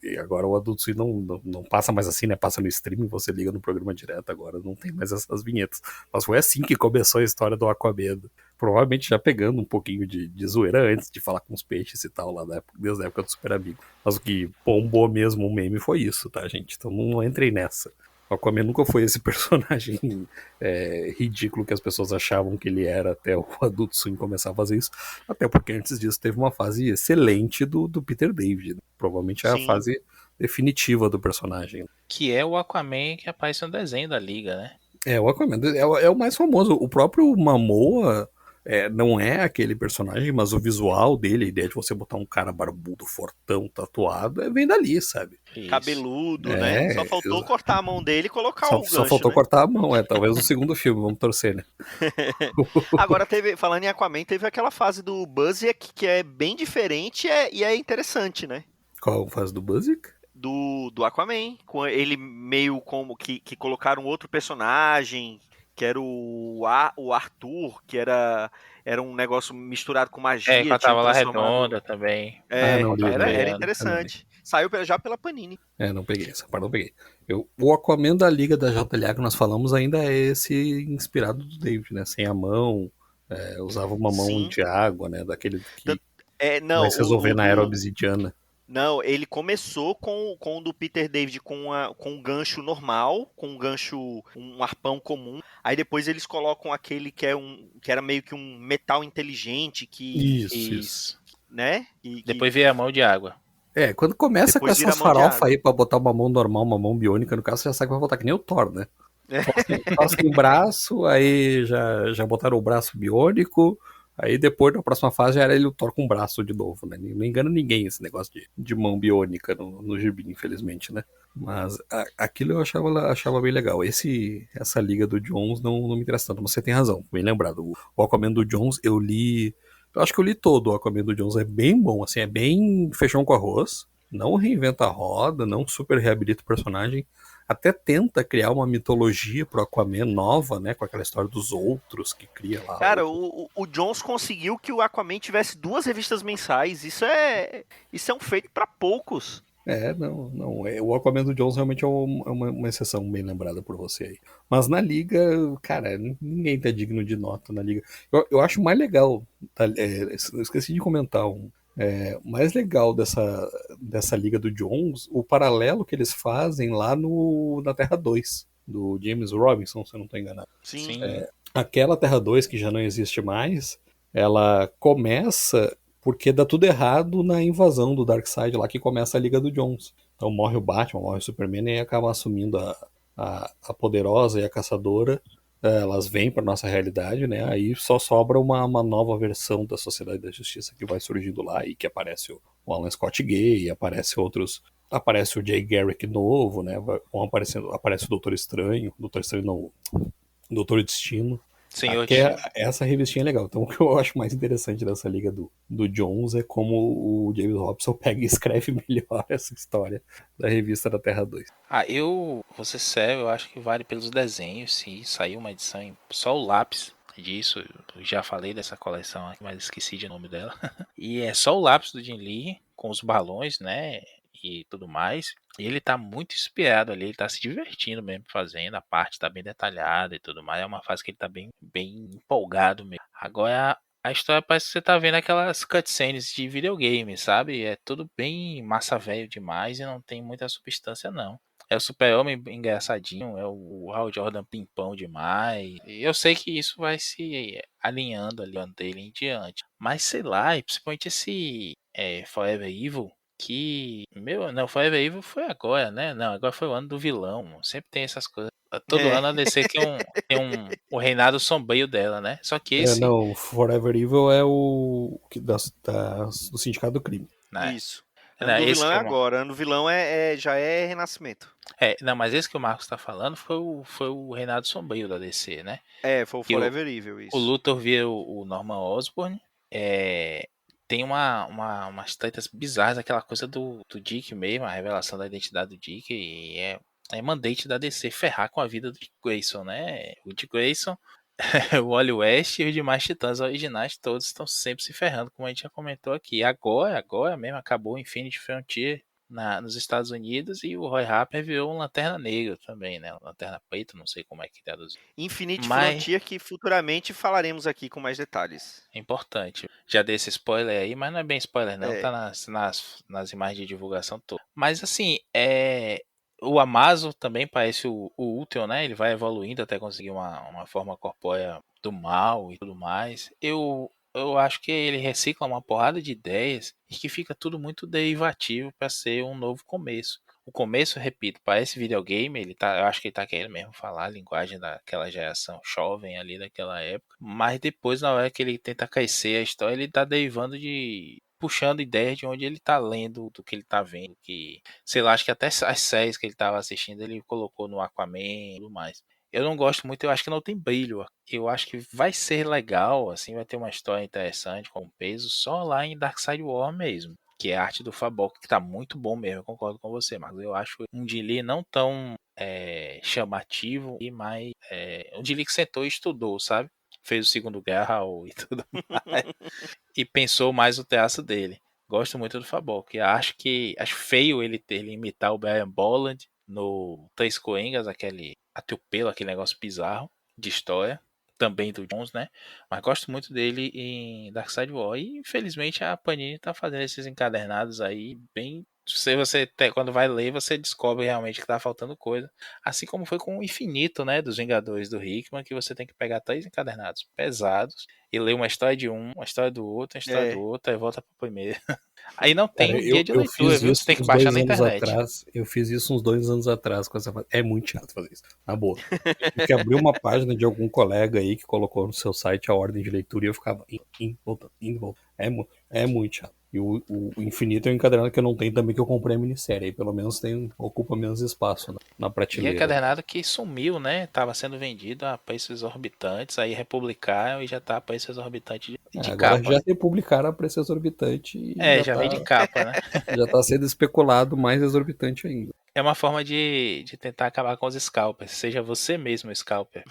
E agora o Adult Swim não passa mais assim, né? Passa no streaming, você liga no programa direto agora, não tem mais essas vinhetas. Mas foi assim que começou a história do Aquaman. Provavelmente já pegando um pouquinho de zoeira antes de falar com os peixes e tal, lá desde a época do Super Amigo. Mas o que bombou mesmo o meme foi isso, tá, gente? Então não entrei nessa. O Aquaman nunca foi esse personagem ridículo que as pessoas achavam que ele era até o Adult Swim começar a fazer isso. Até porque antes disso teve uma fase excelente do Peter David. Né? Provavelmente é a Sim. fase definitiva do personagem. Que é o Aquaman que aparece no desenho da Liga, né? O Aquaman é o mais famoso. O próprio Momoa não é aquele personagem, mas o visual dele, a ideia de você botar um cara barbudo, fortão, tatuado, vem dali, sabe? Isso. Cabeludo, né? Só É, faltou cortar a mão dele e colocar o só gancho, faltou né? cortar a mão, talvez no segundo filme, vamos torcer, né? Agora falando em Aquaman, teve aquela fase do Buzzsack que é bem diferente e é interessante, né? Qual fase do Buzik? Do Aquaman, com ele meio como que colocaram outro personagem, que era o Arthur, que era um negócio misturado com É, com magia, a tinham Távola transformado. Redonda também. É, Não li, não li. era Coreano. Não li. interessante. Saiu já pela Panini. Não peguei, essa parte não peguei. O Aquaman da Liga da JLA que nós falamos ainda é esse inspirado do David, né? Sem a mão, usava uma mão Sim. de água, né? Daquele que Não, vai se resolver na era obsidiana. Não, ele começou com o do Peter David com um gancho normal, com um gancho, um arpão comum. Aí depois eles colocam aquele que era meio que um metal inteligente Isso. Isso. né? Que Depois veio a mão de água. Quando começa com depois vira essas mão de farofas água. aí pra botar uma mão normal, uma mão biônica, no caso, você já sabe que vai botar que nem o Thor, né? É. Só sem braço, aí já botaram o braço biônico, aí depois na próxima fase já era ele o Thor com o braço de novo, né? Não engana ninguém esse negócio de mão biônica no gibi, infelizmente, né? Mas aquilo eu achava bem legal. Essa liga do Jones não me interessa tanto, mas você tem razão, bem lembrado. O Aquaman do Jones eu li. Eu acho que eu li todo o Aquaman do Jones, é bem bom, assim, é bem feijão com arroz. Não reinventa a roda, não super reabilita o personagem, até tenta criar uma mitologia pro Aquaman nova, né? Com aquela história dos outros que cria lá. Cara, o Jones conseguiu que o Aquaman tivesse 2 revistas mensais. Isso é um feito pra poucos. Não. O Aquaman do Jones realmente é uma exceção bem lembrada por você aí. Mas na Liga, cara, ninguém tá digno de nota na Liga. Eu acho mais legal, eu esqueci de comentar mais legal dessa Liga do Jones, o paralelo que eles fazem lá na Terra 2 do James Robinson, se eu não tô enganado. Sim. Sim. Aquela Terra 2 que já não existe mais, ela começa porque dá tudo errado na invasão do Darkseid lá que começa a Liga do Jones. Então morre o Batman, morre o Superman e acaba assumindo a Poderosa e a Caçadora. Elas vêm para nossa realidade, né? Aí só sobra uma nova versão da Sociedade da Justiça que vai surgindo lá e que aparece o Alan Scott gay, aparece outros, aparece o Jay Garrick novo, né? Aparece o Doutor Estranho, Doutor Estranho não, Doutor Destino. Senhor Destino. Essa revistinha é legal. Então, o que eu acho mais interessante dessa liga do Jones é como o James Robson pega e escreve melhor essa história da revista da Terra 2. Vou ser sério, eu acho que vale pelos desenhos, se saiu uma edição só o lápis disso, eu já falei dessa coleção aqui, mas esqueci de nome dela. E é só o lápis do Jim Lee, com os balões, né, e tudo mais. E ele tá muito inspirado ali, ele tá se divertindo mesmo fazendo, a parte tá bem detalhada e tudo mais. É uma fase que ele tá bem empolgado mesmo. Agora, a história parece que você tá vendo aquelas cutscenes de videogame, sabe? É tudo bem massa velho demais e não tem muita substância não. É o Super-Homem engraçadinho, é o Hal Jordan pimpão demais. E eu sei que isso vai se alinhando ali dele em diante. Mas sei lá, e principalmente esse Forever Evil, que. Não, Forever Evil foi agora, né? Não, agora foi o ano do vilão. Sempre tem essas coisas. Todo É. ano a DC o reinado sombrio dela, né? Só que esse. Não, Forever Evil é o do Sindicato do Crime. Né, Isso. Ano né, do esse vilão que é eu, agora. Ano do vilão já é Renascimento. não, mas esse que o Marcos tá falando foi o reinado sombrio da DC, né? É, foi o Que Forever Evil, o isso. Luthor via o Norman Osborn. Tem umas tretas bizarras, aquela coisa do Dick mesmo, a revelação da identidade do Dick. E é mandate da DC ferrar com a vida do Dick Grayson, né? O Dick Grayson, o Wally West e os demais titãs originais todos estão sempre se ferrando, como a gente já comentou aqui. Agora mesmo acabou o Infinity Frontier nos Estados Unidos e o Roy Harper virou um Lanterna Negra também, né? Lanterna Preta, não sei como é que traduz. Infinite Mas Frontier, que futuramente falaremos aqui com mais detalhes. é importante. Já dei esse spoiler aí, mas não é bem spoiler não, tá É. nas imagens de divulgação todas. Mas assim, o Amazo também parece o Ultron, né? Ele vai evoluindo até conseguir uma forma corpórea do mal e tudo mais. Eu acho que ele recicla uma porrada de ideias e que fica tudo muito derivativo para ser um novo começo. O começo, repito, parece videogame, eu acho que ele tá querendo mesmo falar a linguagem daquela geração jovem ali daquela época, mas depois, na hora que ele tenta crescer a história, ele tá derivando puxando ideias de onde ele tá lendo, do que ele tá vendo, que, sei lá, acho que até as séries que ele tava assistindo, ele colocou no Aquaman e tudo mais. Eu não gosto muito, eu acho que não tem brilho. Eu acho que vai ser legal, assim, vai ter uma história interessante com peso só lá em Darkseid War mesmo, que é a arte do Fabok, que tá muito bom mesmo, eu concordo com você, mas eu acho um Dili não tão chamativo e mais um Dili que sentou e estudou, sabe? Fez o segundo grau e tudo mais, e pensou mais o traço dele. Gosto muito do Fabok, acho feio ele imitar o Brian Bolland no Três Coengas, aquele atropelo, aquele negócio bizarro de história. também do Jones, né? Mas gosto muito dele em Darkseid War. E infelizmente a Panini tá fazendo esses encadernados aí bem. Se você quando vai ler, você descobre realmente que tá faltando coisa. Assim como foi com o Infinito, né? Dos Vingadores do Hickman, que você tem que pegar 3 encadernados pesados e ler uma história de um, uma história do outro, uma história do É, outro, aí volta pro primeiro. Aí não Cara, tem um guia de eu leitura, fiz viu? Você isso tem que uns baixar dois na anos internet. atrás. Eu fiz isso uns 2 anos atrás com essa. É muito chato fazer isso. Na boa. Eu tive que abrir uma página de algum colega aí que colocou no seu site a ordem de leitura e eu ficava indo, voltando, indo, voltando. É muito chato. E o Infinito é um encadernado que eu não tenho também, que eu comprei a minissérie. Aí pelo menos ocupa menos espaço na E é prateleira. encadernado que sumiu, né? Tava sendo vendido a preços exorbitantes, aí republicaram e já tá a preço exorbitante de Agora capa. já republicaram a preço exorbitante e É, já vem de capa, né? já tá sendo especulado mais exorbitante ainda. É uma forma de tentar acabar com os scalpers. Seja você mesmo o scalper.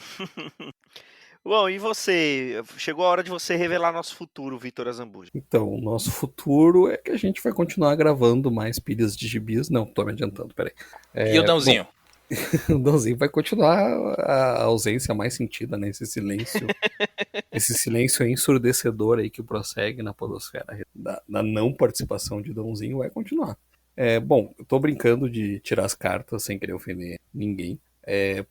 Bom, e você? Chegou a hora de você revelar nosso futuro, Vitor Azambuja. Então, o nosso futuro é que a gente vai continuar gravando mais pilhas de gibis. Não, tô me adiantando, peraí. E o Bom, Dãozinho? o Donzinho vai continuar a ausência mais sentida, né? Esse silêncio ensurdecedor aí que prossegue na podosfera da não participação de Donzinho vai continuar. Bom, eu tô brincando de tirar as cartas sem querer ofender ninguém.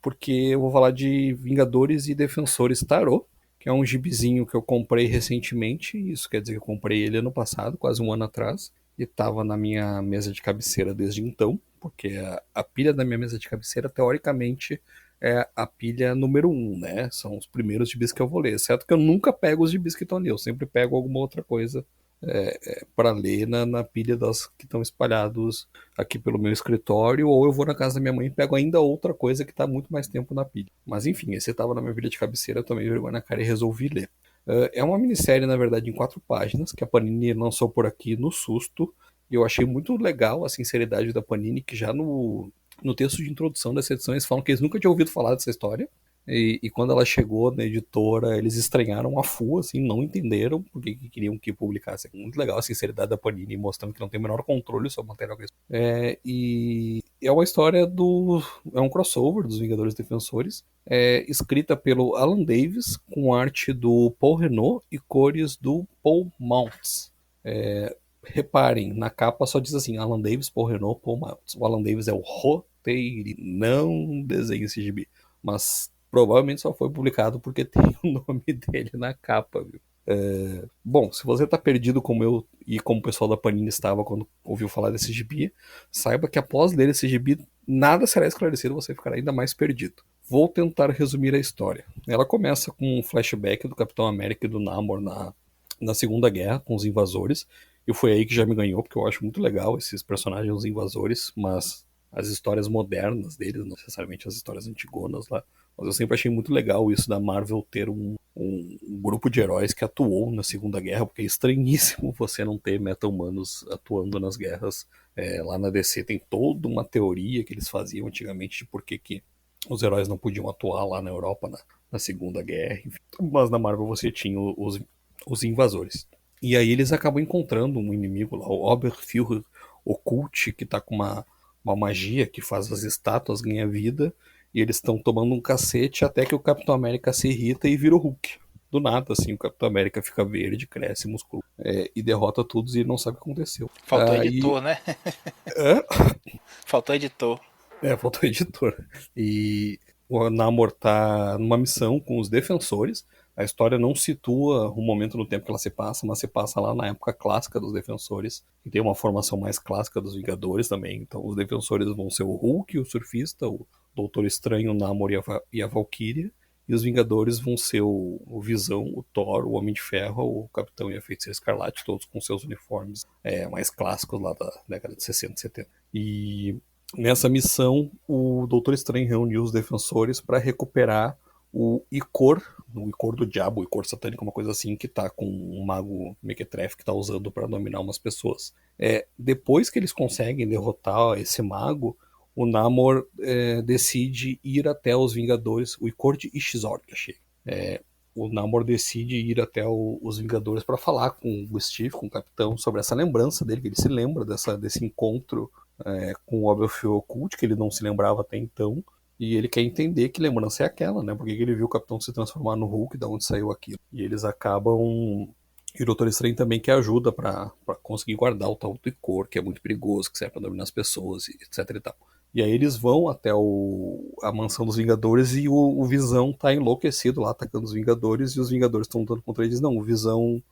Porque eu vou falar de Vingadores e Defensores Tarot, que é um gibizinho que eu comprei recentemente. Isso quer dizer que eu comprei ele ano passado, quase um ano atrás, e estava na minha mesa de cabeceira desde então, porque a pilha da minha mesa de cabeceira, teoricamente, é a pilha número 1, né? São os primeiros gibis que eu vou ler. Certo que eu nunca pego os gibis que estão ali, eu sempre pego alguma outra coisa para ler na pilha das que estão espalhados aqui pelo meu escritório, ou eu vou na casa da minha mãe e pego ainda outra coisa que está muito mais tempo na pilha. Mas enfim, esse estava na minha pilha de cabeceira, eu tomei vergonha na cara e resolvi ler. É uma minissérie, na verdade, em 4 páginas, que a Panini lançou por aqui no susto, e eu achei muito legal a sinceridade da Panini, que já no texto de introdução dessa edição eles falam que eles nunca tinham ouvido falar dessa história, e quando ela chegou na editora, eles estranharam a full, assim, não entenderam porque que queriam que publicasse. Muito legal a sinceridade da Panini, mostrando que não tem o menor controle sobre o material que eles... E é uma história do... É um crossover dos Vingadores Defensores, escrita pelo Alan Davis, com arte do Paul Renault e cores do Paul Mounts. Reparem, na capa só diz assim, Alan Davis, Paul Renault, Paul Mounts. O Alan Davis é o roteiro, não desenha esse gibi. Mas provavelmente só foi publicado porque tem o nome dele na capa, viu? Bom, se você tá perdido como eu e como o pessoal da Panini estava quando ouviu falar desse gibi, saiba que após ler esse gibi, nada será esclarecido, você ficará ainda mais perdido. Vou tentar resumir a história. Ela começa com um flashback do Capitão América e do Namor na Segunda Guerra, com os invasores, e foi aí que já me ganhou, porque eu acho muito legal esses personagens invasores, mas as histórias modernas deles, não necessariamente as histórias antigonas lá. Mas eu sempre achei muito legal isso da Marvel ter um grupo de heróis que atuou na Segunda Guerra, porque é estranhíssimo você não ter meta-humanos atuando nas guerras. Lá na DC tem toda uma teoria que eles faziam antigamente de por que os heróis não podiam atuar lá na Europa na Segunda Guerra. Enfim. Mas na Marvel você tinha os invasores. E aí eles acabam encontrando um inimigo lá, o Oberführer Occult, que tá com uma magia que faz as estátuas ganhar vida, e eles estão tomando um cacete até que o Capitão América se irrita e vira o Hulk. Do nada, assim, o Capitão América fica verde, cresce, musculoso, e derrota todos e não sabe o que aconteceu. Faltou E editor, né? Faltou editor. faltou editor. E o Namor tá numa missão com os defensores. A história não situa o momento no tempo que ela se passa, mas se passa lá na época clássica dos defensores, que tem uma formação mais clássica dos Vingadores também. Então os defensores vão ser o Hulk, o Surfista, o Doutor Estranho, o Namor e a Valkyria. E os Vingadores vão ser o Visão, o Thor, o Homem de Ferro, o Capitão e a Feiticeira Escarlate, todos com seus uniformes mais clássicos lá da década de 60 e 70. E nessa missão, o Doutor Estranho reuniu os defensores para recuperar o Icor do diabo, o Icor satânico, uma coisa assim, que tá com um mago Mequetrefe que tá usando para dominar umas pessoas. Depois que eles conseguem derrotar esse mago, o Namor decide ir até os Vingadores, o Icor de Ishizor, que achei. O Namor decide ir até os Vingadores para falar com o Steve, com o Capitão, sobre essa lembrança dele, que ele se lembra desse encontro com o Oberführer Occult, que ele não se lembrava até então, E ele quer entender que lembrança é aquela, né? Porque ele viu o Capitão se transformar no Hulk, da onde saiu aquilo. E eles acabam. E o Doutor Estranho também quer ajuda pra conseguir guardar o tal do Icor, que é muito perigoso, que serve pra dominar as pessoas, etc e tal. E aí eles vão até a mansão dos Vingadores e o Visão tá enlouquecido lá, atacando os Vingadores, e os Vingadores estão lutando contra eles. Não, o Visão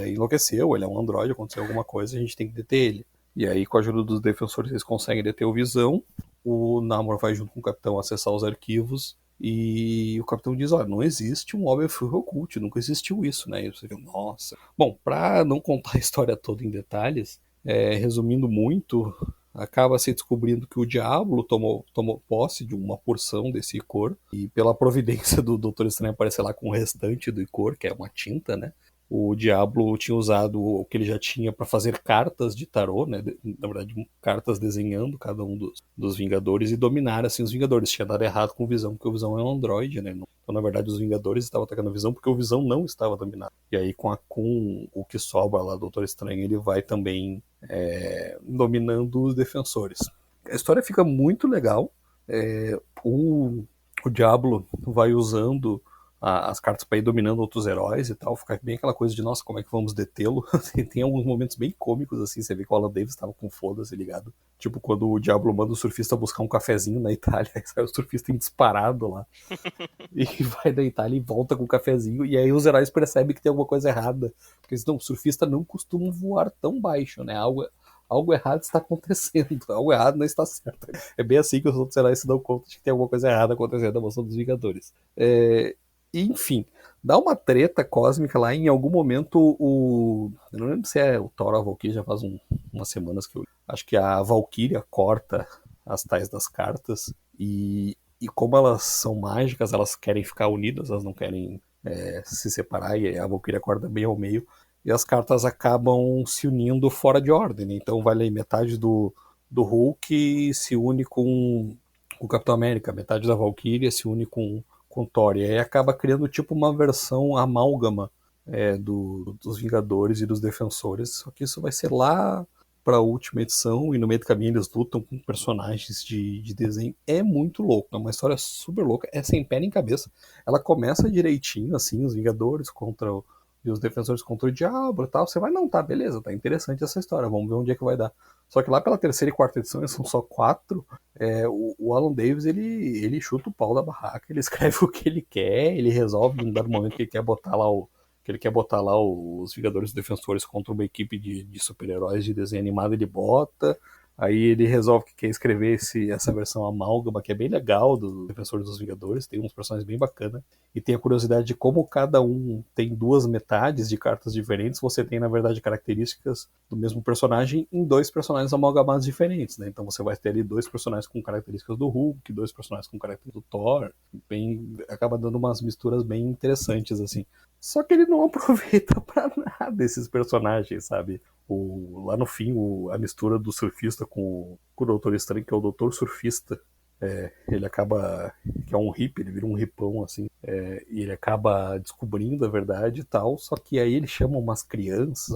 enlouqueceu, ele é um androide, aconteceu alguma coisa, a gente tem que deter ele. E aí, com a ajuda dos defensores, eles conseguem deter o Visão. O Namor vai junto com o Capitão acessar os arquivos. E o Capitão diz, olha, não existe um Oberfur Occult, nunca existiu isso, né? E você fica, nossa. Bom, pra não contar a história toda em detalhes, resumindo muito, acaba se descobrindo que o Diablo tomou posse de uma porção desse Icor. E pela providência do Doutor Estranho aparecer lá com o restante do Icor, que é uma tinta, né? O Diablo tinha usado o que ele já tinha para fazer cartas de tarô, né? Na verdade, cartas desenhando cada um dos Vingadores e dominar assim os Vingadores. Tinha dado errado com o Visão, porque o Visão é um androide, né? Então, na verdade, os Vingadores estavam atacando a Visão porque o Visão não estava dominado. E aí, com o que sobra lá do Doutor Estranho, ele vai também dominando os defensores. A história fica muito legal. O Diablo vai usando as cartas para ir dominando outros heróis e tal, ficar bem aquela coisa de, nossa, como é que vamos detê-lo? Tem alguns momentos bem cômicos, assim, você vê que o Alan Davis estava com foda-se ligado. Tipo, quando o Diablo manda o surfista buscar um cafezinho na Itália, aí sai o surfista em disparado lá, e vai da Itália e volta com o cafezinho, e aí os heróis percebem que tem alguma coisa errada, porque eles, não, o surfista não costuma voar tão baixo, né, algo errado está acontecendo, algo errado não está certo. É bem assim que os outros heróis se dão conta de que tem alguma coisa errada acontecendo na Mansão dos Vingadores. Enfim, dá uma treta cósmica lá. Em algum momento eu não lembro se é o Thor ou a Valkyrie, já faz umas semanas que eu acho que a Valkyria corta as tais das cartas e como elas são mágicas, elas querem ficar unidas, elas não querem se separar, e a Valkyria corta bem ao meio e as cartas acabam se unindo fora de ordem, né? Então vai ler metade do Hulk se une com o Capitão América, metade da Valkyria se une com Thor. E aí acaba criando tipo uma versão amálgama dos Vingadores e dos Defensores. Só que isso vai ser lá para a última edição e no meio do caminho eles lutam com personagens de desenho. É muito louco, é uma história super louca, é sem pé nem cabeça. Ela começa direitinho, assim, os Vingadores e os Defensores contra o Diabo e tal. Você vai, não, tá, beleza, tá interessante essa história, vamos ver onde é que vai dar. Só que lá pela terceira e quarta edição, são só 4, o Alan Davis ele chuta o pau da barraca, ele escreve o que ele quer, ele resolve em um dado momento que ele quer botar lá os Vingadores Defensores contra uma equipe de super-heróis de desenho animado, ele bota. Aí ele resolve que quer escrever essa versão amálgama, que é bem legal, dos Defensores dos Vingadores, tem uns personagens bem bacanas. E tem a curiosidade de como cada um tem duas metades de cartas diferentes, você tem, na verdade, características do mesmo personagem em 2 personagens amalgamados diferentes, né? Então você vai ter ali 2 personagens com características do Hulk, 2 personagens com características do Thor, acaba dando umas misturas bem interessantes, assim. Só que ele não aproveita pra nada esses personagens, sabe? Lá no fim, a mistura do surfista com o Doutor Estranho, que é o Doutor Surfista, ele acaba, que é um hippie, ele vira um ripão, assim, e ele acaba descobrindo a verdade e tal, só que aí ele chama umas crianças,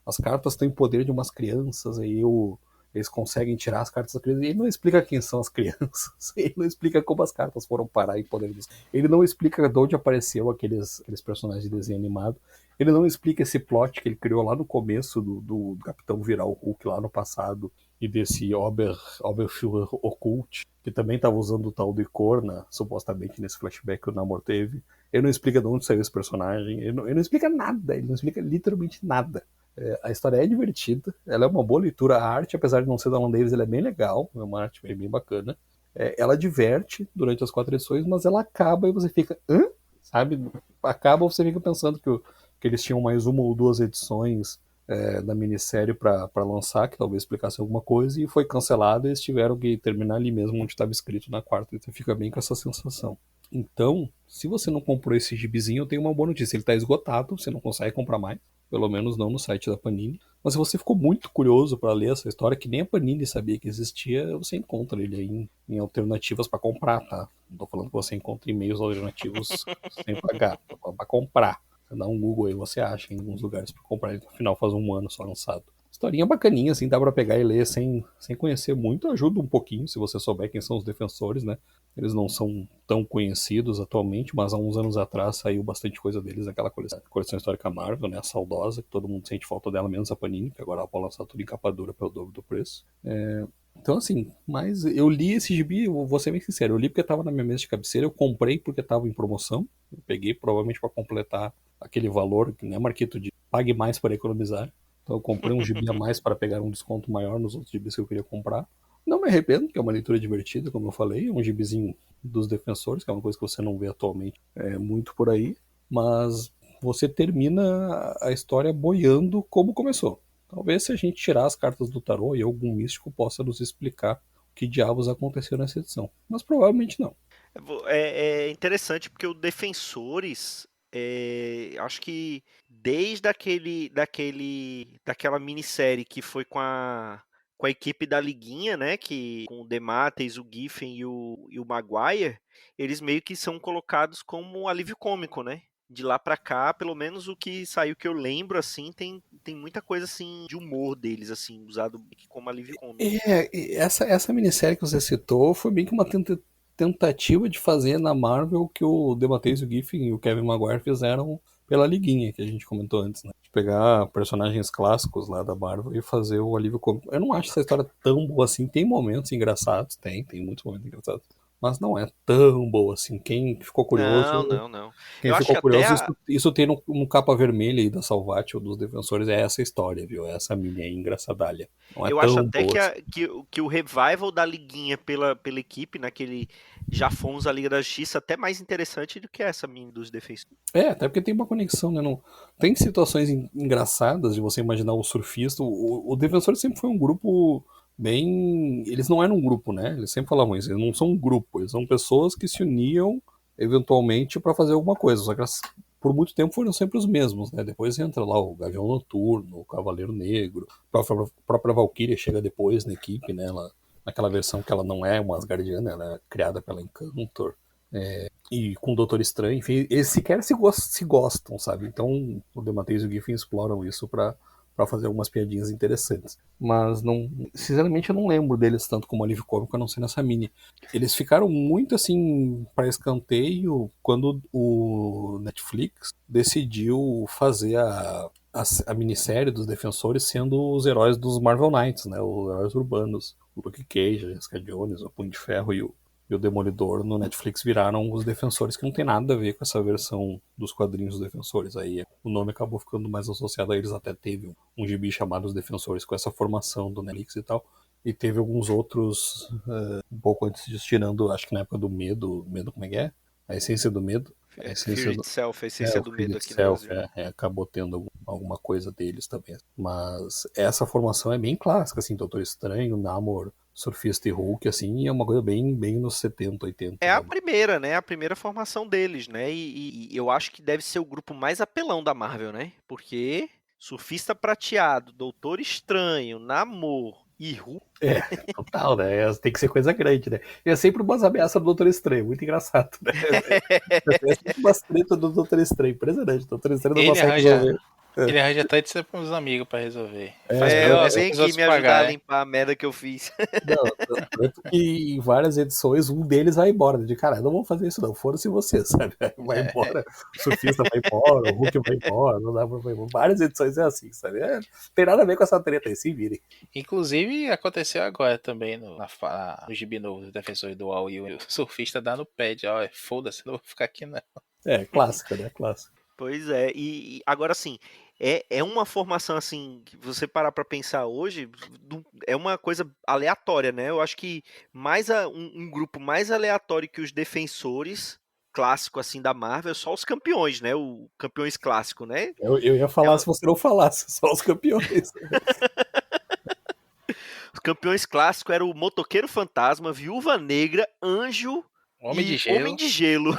as cartas têm o poder de umas crianças, eles conseguem tirar as cartas das crianças, e ele não explica quem são as crianças, ele não explica como as cartas foram parar em poder dos... Ele não explica de onde apareceu aqueles personagens de desenho animado, ele não explica esse plot que ele criou lá no começo do Capitão virar o Hulk lá no passado, e desse Oberführer Occult, que também estava usando o tal do Icor, supostamente nesse flashback que o Namor teve. Ele não explica de onde saiu esse personagem, ele não explica nada, ele não explica literalmente nada. A história é divertida, ela é uma boa leitura, a arte, apesar de não ser da Alan Davis, ela é bem legal, é uma arte bem bacana. Ela diverte durante as 4 edições, mas ela acaba e você fica, hã? Sabe? Acaba, você fica pensando que eles tinham mais uma ou 2 edições da minissérie para lançar, que talvez explicasse alguma coisa, e foi cancelado e eles tiveram que terminar ali mesmo onde estava escrito na 4ª, então fica bem com essa sensação. Então, se você não comprou esse gibizinho, eu tenho uma boa notícia, ele está esgotado, você não consegue comprar mais, pelo menos não no site da Panini, mas se você ficou muito curioso para ler essa história, que nem a Panini sabia que existia, você encontra ele aí em alternativas para comprar, tá? Não tô falando que você encontra e-mails alternativos sem pagar, para comprar. Você dá um Google aí, você acha em alguns lugares pra comprar. Ele, no final faz um ano só lançado. Historinha bacaninha, assim, dá pra pegar e ler sem conhecer muito. Ajuda um pouquinho, se você souber quem são os defensores, né? Eles não são tão conhecidos atualmente, mas há uns anos atrás saiu bastante coisa deles, aquela coleção histórica Marvel, né, a saudosa, que todo mundo sente falta dela, menos a Panini, que agora ela pode lançar tudo em capa dura pelo dobro do preço. Então, assim, mas eu li esse gibi, eu vou ser bem sincero, eu li porque estava na minha mesa de cabeceira, eu comprei porque estava em promoção, eu peguei provavelmente para completar aquele valor, que não é Marquito de pague mais para economizar. Então eu comprei um gibi a mais para pegar um desconto maior nos outros gibis que eu queria comprar. Não me arrependo, que é uma leitura divertida, como eu falei, é um gibizinho dos defensores, que é uma coisa que você não vê atualmente muito por aí, mas você termina a história boiando como começou. Talvez se a gente tirar as cartas do tarô e algum místico possa nos explicar o que diabos aconteceu nessa edição. Mas provavelmente não. É interessante porque o Defensores, acho que desde daquela minissérie que foi com a equipe da Liguinha, né, que com o Demates, o Giffen e o Maguire, eles meio que são colocados como um alívio cômico, né? De lá pra cá, pelo menos o que saiu que eu lembro, assim, tem muita coisa, assim, de humor deles, assim, usado como alívio cômico. Essa minissérie que você citou foi bem que uma tentativa de fazer na Marvel o que o DeMatteis, o Giffen e o Kevin Maguire fizeram pela Liguinha, que a gente comentou antes, né? De pegar personagens clássicos lá da Marvel e fazer o alívio cômico. Eu não acho essa história tão boa assim. Tem momentos engraçados, tem muitos momentos engraçados. Mas não é tão boa assim. Não, não, não. Quem Eu acho que ficou até curioso, isso tem no capa vermelha aí da Salvatio dos Defensores, é essa história, viu? É essa mini aí engraçadalha. Não é eu acho tão até boa assim. que o revival da liguinha pela equipe, naquele Já Fomos a Liga da Justiça, até mais interessante do que essa mini dos defensores. Até porque tem uma conexão, né? Não, tem situações engraçadas de você imaginar o surfista. O Defensor sempre foi um grupo bem. Eles não eram um grupo, né? Eles sempre falavam isso. Eles não são um grupo, eles são pessoas que se uniam eventualmente para fazer alguma coisa. Só que elas, por muito tempo foram sempre os mesmos, né? Depois entra lá o Gavião Noturno, o Cavaleiro Negro, a própria Valkyria chega depois na equipe, né? Naquela versão que ela não é uma Asgardiana, ela é criada pela Encantor. E com o Doutor Estranho, enfim, eles sequer se gostam, sabe? Então o DeMatteis e o Giffen exploram isso pra fazer algumas piadinhas interessantes. Mas não, sinceramente eu não lembro deles tanto como alívio cômico, a não ser nessa mini. Eles ficaram muito assim para escanteio quando o Netflix decidiu fazer a minissérie dos Defensores sendo os heróis dos Marvel Knights, né? Os heróis urbanos. O Luke Cage, a Jessica Jones, o Punho de Ferro e o Demolidor no Netflix viraram os Defensores, que não tem nada a ver com essa versão dos quadrinhos dos Defensores. Aí o nome acabou ficando mais associado a eles, até teve um gibi chamado Os Defensores com essa formação do Netflix e tal. E teve alguns outros um pouco antes disso, tirando, acho que na época do Medo como é que é? A Essência do Medo. A Fear Essência do, Itself, a essência o do Fear medo aqui no Itself Brasil. acabou tendo alguma coisa deles também. Mas essa formação é bem clássica, assim, Doutor Estranho, Namor, Surfista e Hulk, assim, e é uma coisa bem, bem nos 70, 80 É a da. primeira, né? A primeira formação deles, né? E eu acho que deve ser o grupo mais apelão da Marvel, né? Porque Surfista Prateado, Doutor Estranho, Namor e Hulk. É, total, né? Tem que ser coisa grande, né? E é sempre umas ameaças do Doutor Estranho, muito engraçado, né? É sempre umas tretas do Doutor Estranho, impressionante. O Doutor Estranho não Ele consegue arranja, resolver. ele arranja até de ser com os amigos pra resolver. Faz É, pior não, que Vem os aqui outros me ajudar a pagar, é. limpar a merda que eu fiz. não, tanto que em várias edições um deles vai embora. De cara, não vamos fazer isso não, foram-se vocês, sabe? Aí vai embora, o surfista vai embora, o Hulk vai embora, não dá pra ir embora. Várias edições é assim, sabe? Não tem nada a ver com essa treta aí, se virem. Inclusive, aconteceu agora também no gibi novo dos Defensores do UOL e o surfista dá no pad, ó, foda-se, não vou ficar aqui não. É, clássica, né? Clássica. Pois é, e agora assim, é uma formação assim, que você parar pra pensar hoje, é uma coisa aleatória, né? Eu acho que um grupo mais aleatório que os defensores clássico assim da Marvel é só os campeões, né? O campeões clássico, né? Eu ia É falar se você não falasse, só os campeões. os campeões clássicos eram o Motoqueiro Fantasma, Viúva Negra, Anjo Homem de e Homem Gelo. de Gelo.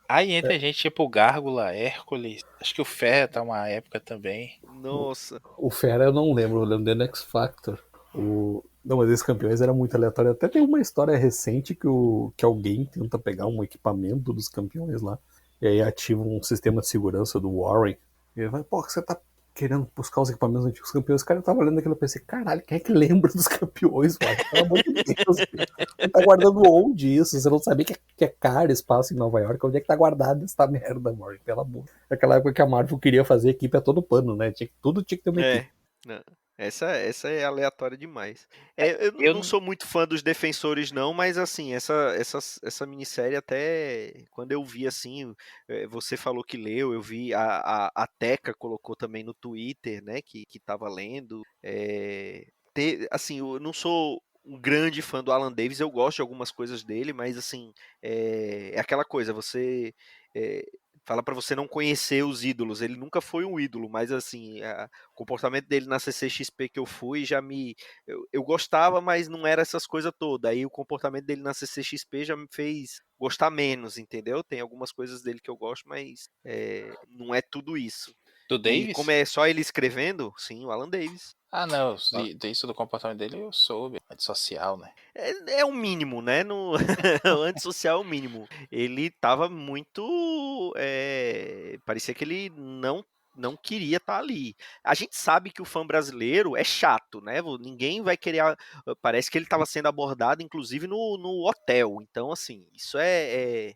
Aí entra gente tipo Gárgula, Hércules, acho que o Ferro tá uma época também. Nossa. O Fera eu não lembro, eu lembro do X Factor. Não, mas esses campeões era muito aleatório. Até tem uma história recente que alguém tenta pegar um equipamento dos campeões lá. E aí ativa um sistema de segurança do Warren. E ele vai, pô, você tá querendo buscar os equipamentos antigos campeões. Cara, eu tava olhando aquilo e pensei, caralho, quem é que lembra dos campeões, mano? Pelo amor de Deus, você tá guardando onde isso? Você não sabia que é caro espaço em Nova York? Onde é que tá guardado essa merda, mano? Pelo amor. Naquela época que a Marvel queria fazer equipe a todo pano, né? Tudo tinha que ter uma equipe. É. Não, essa é aleatória demais. Eu não Eu, sou muito fã dos Defensores, não, mas assim, essa minissérie, até quando eu vi assim, você falou que leu, eu vi a Teca colocou também no Twitter, né, que tava lendo. Assim, eu não sou um grande fã do Alan Davis, eu gosto de algumas coisas dele, mas assim, é aquela coisa, você. é, Fala pra você não conhecer os ídolos. Ele nunca foi um ídolo, mas assim, o comportamento dele na CCXP que eu fui já me. Eu gostava, mas não era essas coisas todas. Aí o comportamento dele na CCXP já me fez gostar menos, entendeu? Tem algumas coisas dele que eu gosto, mas não é tudo isso. do E como Davis? é só ele escrevendo, sim, o Alan Davis. Ah, não, disso do comportamento dele eu soube. Antissocial, né? É o mínimo, né? No o antissocial é o mínimo. Ele tava muito. Parecia que ele não queria estar ali. A gente sabe que o fã brasileiro é chato, né? Ninguém vai querer. Parece que ele estava sendo abordado, inclusive, no hotel. Então, assim, isso é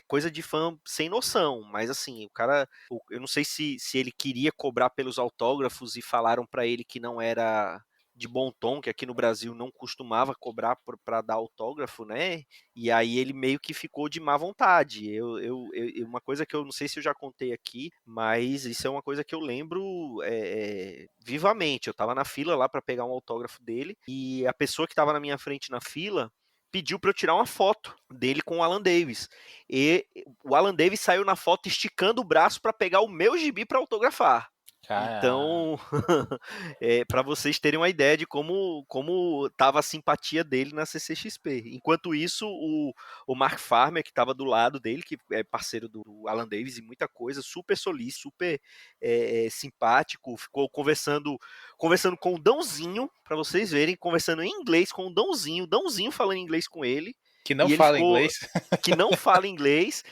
coisa de fã sem noção. Mas, assim, o cara. Eu não sei se ele queria cobrar pelos autógrafos e falaram para ele que não era de bom tom, que aqui no Brasil não costumava cobrar para dar autógrafo, né? E aí ele meio que ficou de má vontade. Uma coisa que eu não sei se eu já contei aqui, mas isso é uma coisa que eu lembro vivamente. Eu estava na fila lá para pegar um autógrafo dele e a pessoa que estava na minha frente na fila pediu para eu tirar uma foto dele com o Alan Davis. E o Alan Davis saiu na foto esticando o braço para pegar o meu gibi para autografar. Cara, Então, para vocês terem uma ideia de como tava a simpatia dele na CCXP. Enquanto isso, o Mark Farmer, que estava do lado dele, que é parceiro do Alan Davis e muita coisa, super solícito, super simpático, ficou conversando com o Dãozinho, para vocês verem, conversando em inglês com o Dãozinho falando inglês com ele, que não e ele fala ficou inglês. que não fala inglês,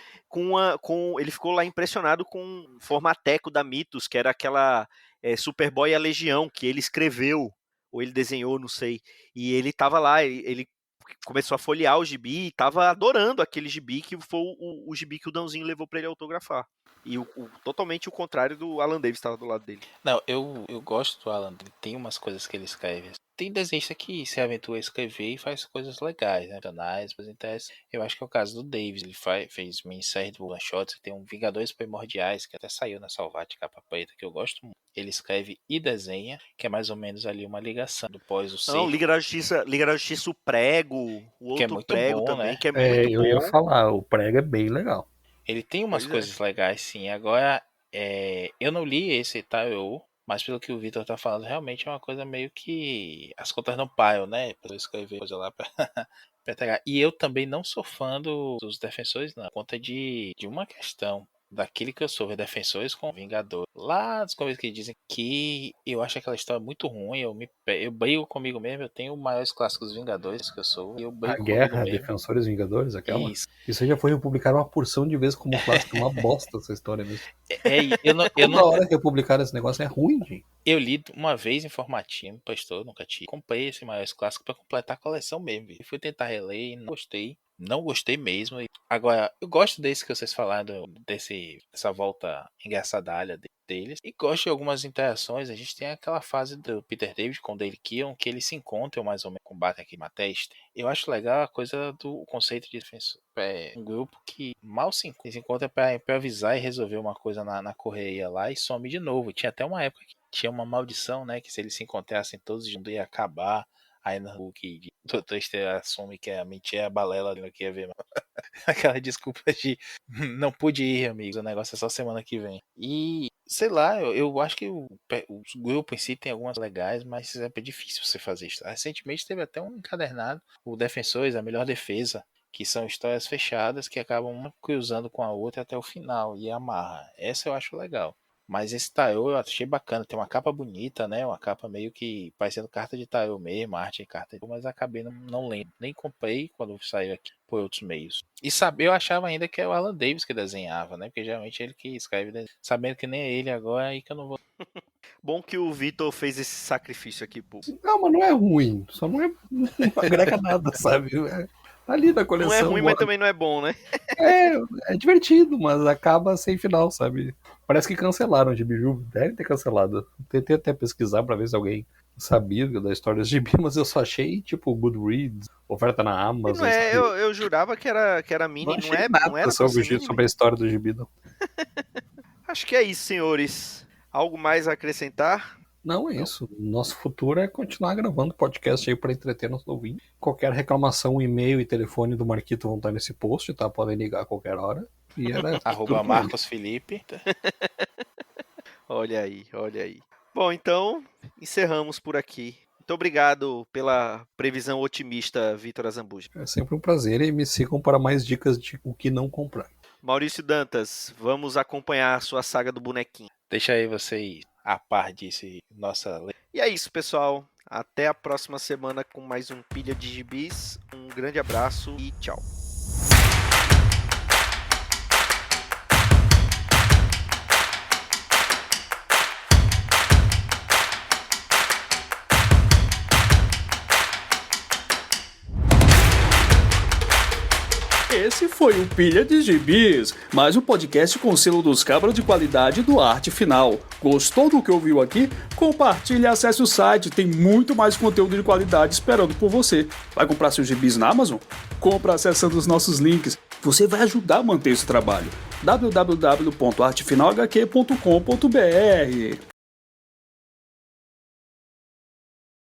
ele ficou lá impressionado com o formateco da Mitos, que era aquela Superboy e a Legião, que ele escreveu, ou ele desenhou, não sei. E ele tava lá, ele começou a folhear o gibi e tava adorando aquele gibi, que foi o gibi que o Dãozinho levou para ele autografar. E totalmente o contrário do Alan Davis estava do lado dele. Não, eu gosto do Alan. Ele tem umas coisas que ele escreve. Tem desenhista que se aventura a escrever e faz coisas legais, né? Canais, coisas interessantes. Eu acho que é o caso do Davis. Ele fez minissérie do One Shot. Tem um Vingadores Primordiais, que até saiu na Salvat capa preta, que eu gosto muito. Ele escreve e desenha, que é mais ou menos ali uma ligação do pós o Não, Cerco, Liga da Justiça, o Prego, o que é outro muito Prego bom, também, né? que é muito Eu ia bom. falar, o prego é bem legal. Ele tem umas Pois é. coisas legais, sim. Agora, eu não li esse Taiyo, mas pelo que o Vitor tá falando, realmente é uma coisa meio que as contas não param, né? Pra eu escrever coisa lá pra, pra entregar. E eu também não sou fã dos defensores, não. Por conta de uma questão. Daquele que eu sou, defensores com Vingador. Lá das coisas que dizem que eu acho aquela história muito ruim. Eu brigo comigo mesmo. Eu tenho os maiores clássicos Vingadores que eu sou. E eu A brigo comigo Guerra, mesmo. Defensores Vingadores, aquela. E Isso aí já foi republicado uma porção de vezes como clássico. É uma bosta essa história mesmo. eu Toda não, hora que republicaram esse negócio é ruim, gente. eu li uma vez em formatinho, postou, nunca tinha. Comprei esse Maiores Clássico pra completar a coleção mesmo. E fui tentar reler e não gostei. Não gostei mesmo. Agora, eu gosto desse que vocês falaram, dessa volta engraçadalha deles. E gosto de algumas interações. A gente tem aquela fase do Peter David com o Dale Keown, que eles se encontram mais ou menos, combate aqui uma testa. Eu acho legal a coisa do conceito de defensor. É um grupo que mal se encontra pra improvisar e resolver uma coisa na correria lá e some de novo. Tinha até uma época que tinha uma maldição, né? Que se eles se encontrassem todos juntos ia acabar. Aí no Hulk, o Doutor Estranho assume que a mentira é a balela que não queria ver. Aquela desculpa de não pude ir, amigos. O negócio é só semana que vem. E sei lá, eu acho que o grupo em si tem algumas legais, mas é difícil você fazer isso. Recentemente teve até um encadernado, o Defensores, a Melhor Defesa, que são histórias fechadas que acabam uma cruzando com a outra até o final e amarra. Essa eu acho legal. Mas esse Taiyo eu achei bacana, tem uma capa bonita, né? Uma capa meio que parecendo carta de Taiyo mesmo, arte de carta, mas acabei não lendo. Nem comprei quando saiu aqui por outros meios. E eu achava ainda que é o Alan Davis que desenhava, né? Porque geralmente é ele que escreve, sabendo que nem é ele agora, aí que eu não vou. Bom que o Vitor fez esse sacrifício aqui, pô. Não, mas não é ruim. Só não agrega nada, sabe? Ali da coleção. Não é ruim, mas também não é bom, né? É divertido, mas acaba sem final, sabe? Parece que cancelaram o Gibi, viu? Deve ter cancelado. Tentei até pesquisar pra ver se alguém sabia da história do Gibi, mas eu só achei, tipo, Goodreads, oferta na Amazon. Não é, eu jurava que era mini, não achei é? nada Não era pra ser mini. sobre a história do Gibi, não. Acho que é isso, senhores. Algo mais a acrescentar? Não, é isso. Nosso futuro é continuar gravando podcast aí pra entreter nosso ouvintes. Qualquer reclamação, e-mail e telefone do Marquito vão estar nesse post, tá? Podem ligar a qualquer hora. E era Arroba Marcos Felipe. Olha aí, olha aí. Bom, então, encerramos por aqui. Muito obrigado pela previsão otimista, Vitor Azambuja. É sempre um prazer e me sigam para mais dicas de o que não comprar. Maurício Dantas, vamos acompanhar a sua saga do bonequinho. Deixa aí vocês a par disso, nossa. E é isso, pessoal. Até a próxima semana com mais um Pilha de Gibis. Um grande abraço e tchau. Esse foi o Pilha de Gibis, mais um podcast com selo dos cabras de qualidade do Arte Final. Gostou do que ouviu aqui? Compartilhe e acesse o site, tem muito mais conteúdo de qualidade esperando por você. Vai comprar seus gibis na Amazon? Compra acessando os nossos links. Você vai ajudar a manter esse trabalho. www.artefinalhq.com.br